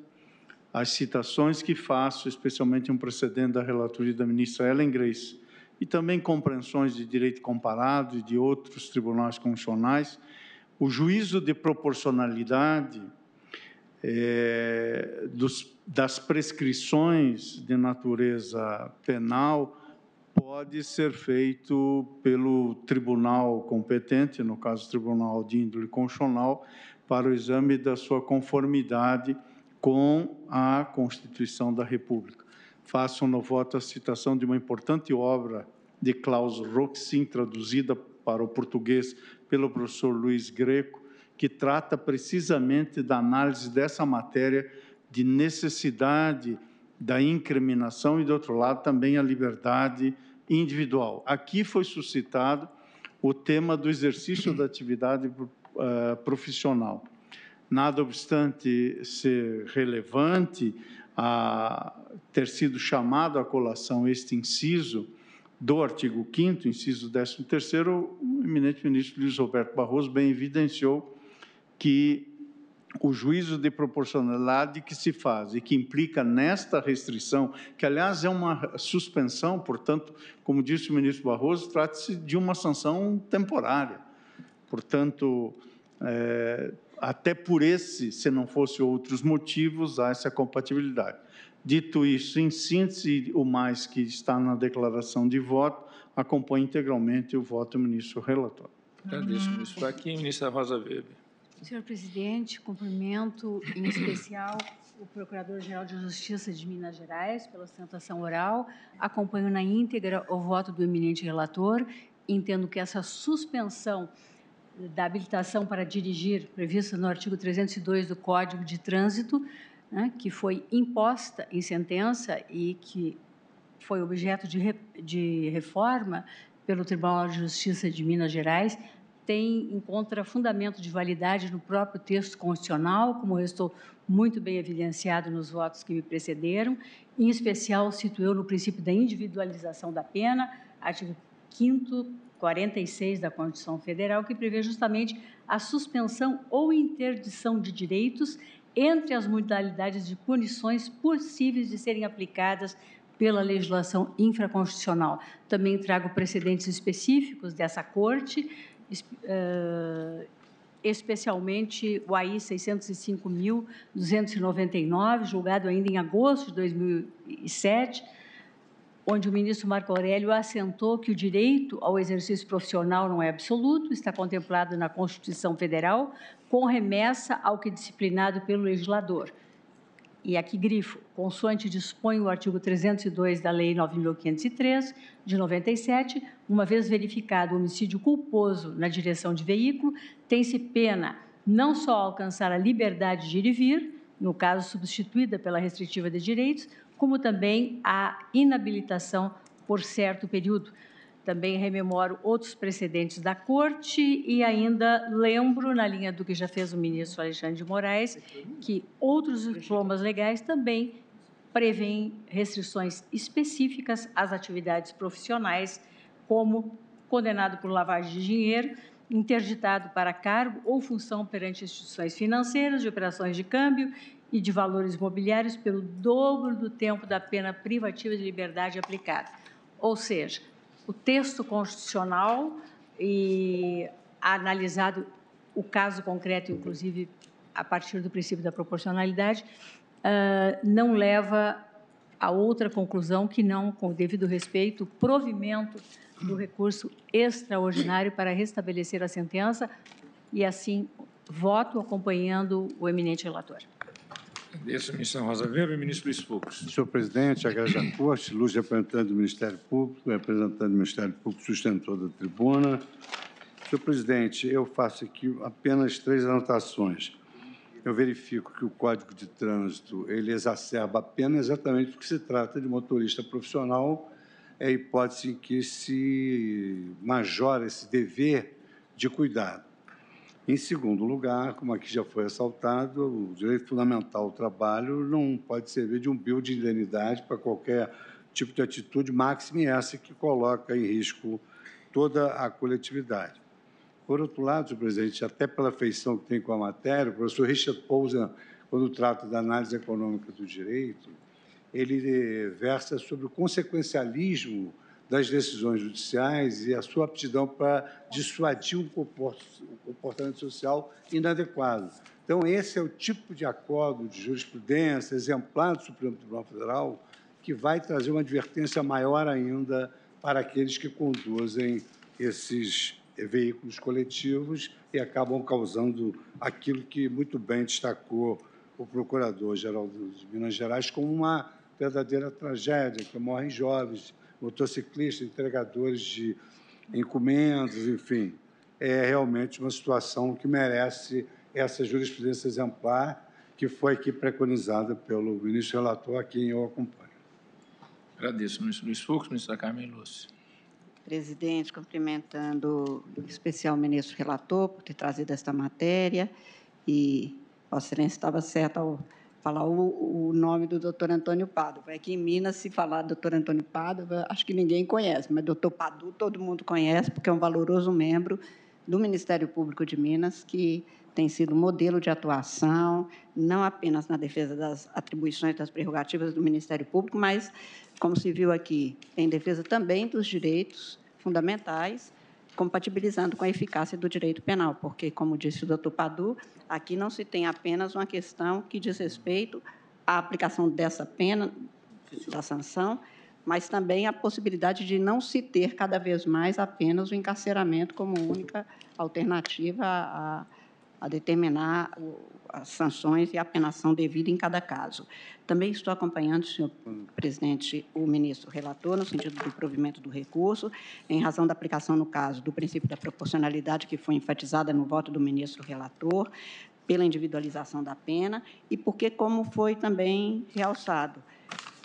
as citações que faço, especialmente um precedente da relatoria da ministra Ellen Grace, e também compreensões de direito comparado e de outros tribunais constitucionais, o juízo de proporcionalidade das prescrições de natureza penal pode ser feito pelo tribunal competente, no caso, tribunal de índole constitucional, para o exame da sua conformidade com a Constituição da República. Faço no voto a citação de uma importante obra de Klaus Roxin, traduzida para o português pelo professor Luiz Greco, que trata precisamente da análise dessa matéria de necessidade da incriminação e, do outro lado, também a liberdade individual. Aqui foi suscitado o tema do exercício da atividade profissional. Nada obstante ser relevante ter sido chamado à colação este inciso do artigo 5º, inciso 13º, o eminente ministro Luiz Roberto Barroso bem evidenciou que o juízo de proporcionalidade que se faz e que implica nesta restrição, que, aliás, é uma suspensão, portanto, como disse o ministro Barroso, trata-se de uma sanção temporária. Portanto, até por esse, se não fosse outros motivos, há essa compatibilidade. Dito isso, em síntese, o mais que está na declaração de voto, acompanha integralmente o voto do ministro relator. Agradeço, ministro Fachin. Ministra Rosa Weber. Senhor presidente, cumprimento em especial o Procurador-Geral de Justiça de Minas Gerais pela sustentação oral. Acompanho na íntegra o voto do eminente relator. Entendo que essa suspensão da habilitação para dirigir, prevista no artigo 302 do Código de Trânsito, né, que foi imposta em sentença e que foi objeto de reforma pelo Tribunal de Justiça de Minas Gerais, encontra fundamento de validade no próprio texto constitucional, como restou muito bem evidenciado nos votos que me precederam. Em especial, cito eu no princípio da individualização da pena, artigo 5º, 46 da Constituição Federal, que prevê justamente a suspensão ou interdição de direitos entre as modalidades de punições possíveis de serem aplicadas pela legislação infraconstitucional. Também trago precedentes específicos dessa Corte, especialmente o AI 605.299, julgado ainda em agosto de 2007, onde o ministro Marco Aurélio assentou que o direito ao exercício profissional não é absoluto, está contemplado na Constituição Federal, com remessa ao que é disciplinado pelo legislador. E aqui grifo, consoante dispõe o artigo 302 da Lei 9.503, de 97, uma vez verificado o homicídio culposo na direção de veículo, tem-se pena não só alcançar a liberdade de ir e vir, no caso substituída pela restritiva de direitos, como também a inabilitação por certo período. Também rememoro outros precedentes da Corte e ainda lembro, na linha do que já fez o ministro Alexandre de Moraes, que outros diplomas legais também prevêem restrições específicas às atividades profissionais, como condenado por lavagem de dinheiro, interditado para cargo ou função perante instituições financeiras, de operações de câmbio e de valores imobiliários pelo dobro do tempo da pena privativa de liberdade aplicada. Ou seja, o texto constitucional e analisado o caso concreto, inclusive a partir do princípio da proporcionalidade, não leva a outra conclusão que não, com o devido respeito, o provimento do recurso extraordinário para restabelecer a sentença e, assim, voto acompanhando o eminente relator. Agradeço, ministra Rosa Weber. Ministro Luiz Fux. Senhor presidente, agradeço à Corte, luz representante do Ministério Público, representante do Ministério Público, sustentor da tribuna. Senhor presidente, eu faço aqui apenas 3 anotações. Eu verifico que o Código de Trânsito, ele exacerba a pena exatamente porque se trata de motorista profissional, é a hipótese em que se majora esse dever de cuidado. Em segundo lugar, como aqui já foi ressaltado, o direito fundamental ao trabalho não pode servir de um bill de indeniidade para qualquer tipo de atitude, máxima essa que coloca em risco toda a coletividade. Por outro lado, senhor presidente, até pela feição que tem com a matéria, o professor Richard Posen, quando trata da análise econômica do direito, ele versa sobre o consequencialismo das decisões judiciais e a sua aptidão para dissuadir um comportamento social inadequado. Então, esse é o tipo de acordo de jurisprudência exemplar do Supremo Tribunal Federal que vai trazer uma advertência maior ainda para aqueles que conduzem esses veículos coletivos e acabam causando aquilo que muito bem destacou o Procurador-Geral de Minas Gerais como uma verdadeira tragédia, que morrem jovens, motociclistas, entregadores de encomendas, enfim. É realmente uma situação que merece essa jurisprudência exemplar que foi aqui preconizada pelo ministro relator, a quem eu acompanho. Agradeço, ministro Luiz Fux. Ministra Carmen Lúcia. Presidente, cumprimentando em especial o ministro relator por ter trazido esta matéria, e Vossa Excelência estava certa ao falar o nome do doutor Antônio Pádua. Aqui em Minas, se falar doutor Antônio Pádua, acho que ninguém conhece, mas doutor Padu todo mundo conhece, porque é um valoroso membro do Ministério Público de Minas, que tem sido modelo de atuação, não apenas na defesa das atribuições, das prerrogativas do Ministério Público, mas, como se viu aqui, em defesa também dos direitos fundamentais, compatibilizando com a eficácia do direito penal, porque, como disse o doutor Padu, aqui não se tem apenas uma questão que diz respeito à aplicação dessa pena, da sanção, mas também a possibilidade de não se ter cada vez mais apenas o encarceramento como única alternativa a determinar as sanções e a penação devida em cada caso. Também estou acompanhando, senhor presidente, o ministro relator, no sentido do provimento do recurso, em razão da aplicação, no caso, do princípio da proporcionalidade, que foi enfatizada no voto do ministro relator, pela individualização da pena, e porque, como foi também realçado,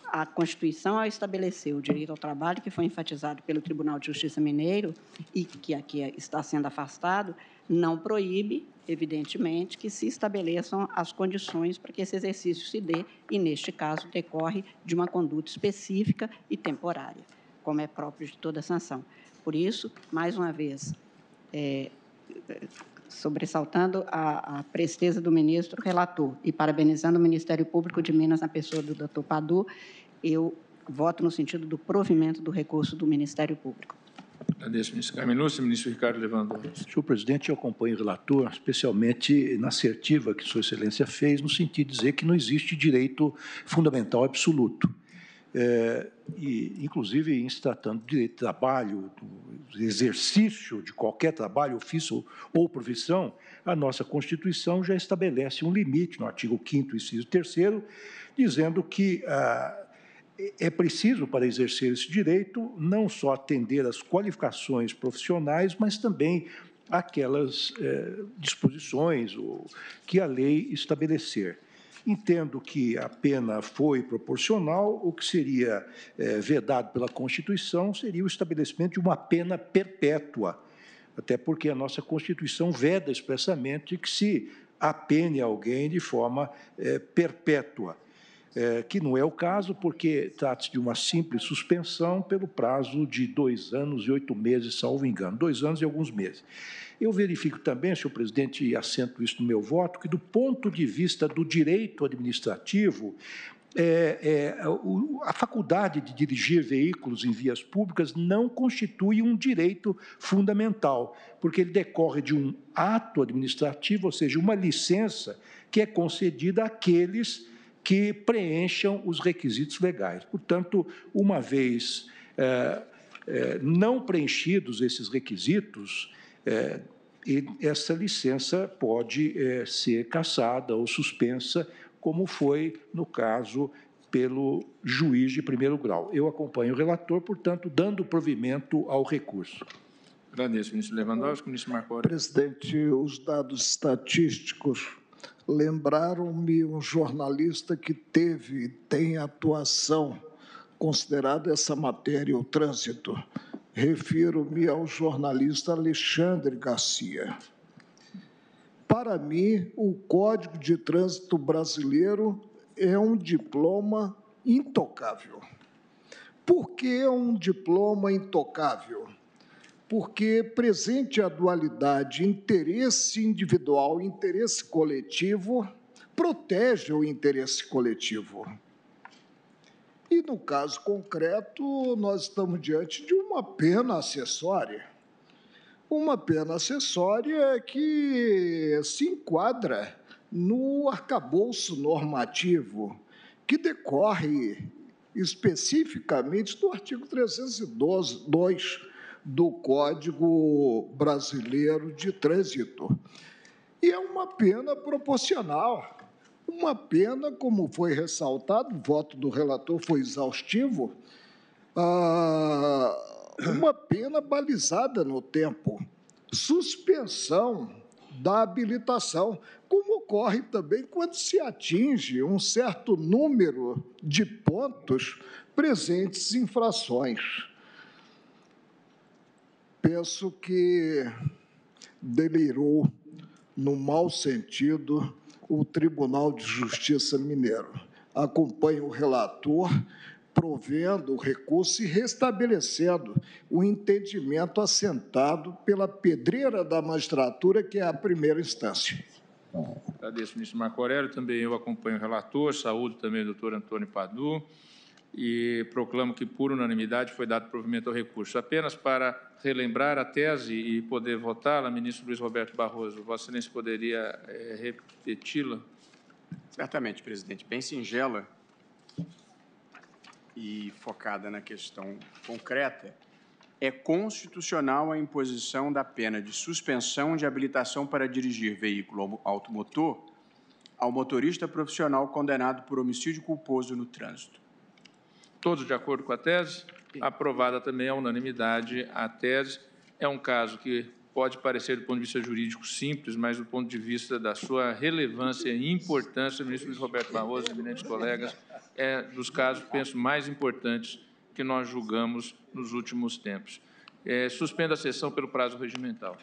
a Constituição, ao estabelecer o direito ao trabalho, que foi enfatizado pelo Tribunal de Justiça Mineiro e que aqui está sendo afastado, não proíbe, evidentemente, que se estabeleçam as condições para que esse exercício se dê, e, neste caso, decorre de uma conduta específica e temporária, como é próprio de toda sanção. Por isso, mais uma vez, sobressaltando a presteza do ministro relator e parabenizando o Ministério Público de Minas na pessoa do doutor Padu, eu voto no sentido do provimento do recurso do Ministério Público. Agradeço, ministro Carmen Lúcia. Ministro Ricardo Lewandowski. Senhor presidente, eu acompanho o relator, especialmente na assertiva que Sua Excelência fez, no sentido de dizer que não existe direito fundamental absoluto. E, inclusive, em se tratando de direito de trabalho, do exercício de qualquer trabalho, ofício ou profissão, a nossa Constituição já estabelece um limite, no artigo 5º, inciso 3º, dizendo que é preciso, para exercer esse direito, não só atender às qualificações profissionais, mas também aquelas disposições que a lei estabelecer. Entendo que a pena foi proporcional, o que seria vedado pela Constituição seria o estabelecimento de uma pena perpétua, até porque a nossa Constituição veda expressamente que se apene alguém de forma perpétua, que não é o caso, porque trata-se de uma simples suspensão pelo prazo de 2 anos e 8 meses, salvo engano, 2 anos e alguns meses. Eu verifico também, senhor presidente, e assento isso no meu voto, que do ponto de vista do direito administrativo, a faculdade de dirigir veículos em vias públicas não constitui um direito fundamental, porque ele decorre de um ato administrativo, ou seja, uma licença que é concedida àqueles que preencham os requisitos legais. Portanto, uma vez não preenchidos esses requisitos, essa licença pode ser cassada ou suspensa, como foi no caso pelo juiz de primeiro grau. Eu acompanho o relator, portanto, dando provimento ao recurso. Agradeço, ministro Lewandowski. Ministro Marco Aurélio. Presidente, os dados estatísticos lembraram-me um jornalista que tem atuação considerada essa matéria, o trânsito. Refiro-me ao jornalista Alexandre Garcia. Para mim, o Código de Trânsito brasileiro é um diploma intocável. Por que é um diploma intocável? Porque presente a dualidade interesse individual e interesse coletivo, protege o interesse coletivo. E, no caso concreto, nós estamos diante de uma pena acessória. Uma pena acessória que se enquadra no arcabouço normativo, que decorre especificamente do artigo 302 do Código Brasileiro de Trânsito. E é uma pena proporcional. Uma pena, como foi ressaltado, o voto do relator foi exaustivo, uma pena balizada no tempo, suspensão da habilitação, como ocorre também quando se atinge um certo número de pontos presentes em infrações. Penso que delirou, no mau sentido, o Tribunal de Justiça Mineiro. Acompanho o relator, provendo o recurso e restabelecendo o entendimento assentado pela pedreira da magistratura, que é a primeira instância. Agradeço, ministro Marco Aurélio. Também eu acompanho o relator, saúdo também o doutor Antônio Padu e proclamo que, por unanimidade, foi dado provimento ao recurso. Apenas para relembrar a tese e poder votá-la, ministro Luiz Roberto Barroso, Vossa Excelência poderia repeti-la? Certamente, presidente. Bem singela e focada na questão concreta, é constitucional a imposição da pena de suspensão de habilitação para dirigir veículo automotor ao motorista profissional condenado por homicídio culposo no trânsito. Todos de acordo com a tese? Aprovada também à unanimidade a tese. É um caso que pode parecer, do ponto de vista jurídico, simples, mas do ponto de vista da sua relevância e importância, ministro Luiz Roberto Barroso, eminentes colegas, é dos casos, penso, mais importantes que nós julgamos nos últimos tempos. Suspendo a sessão pelo prazo regimental.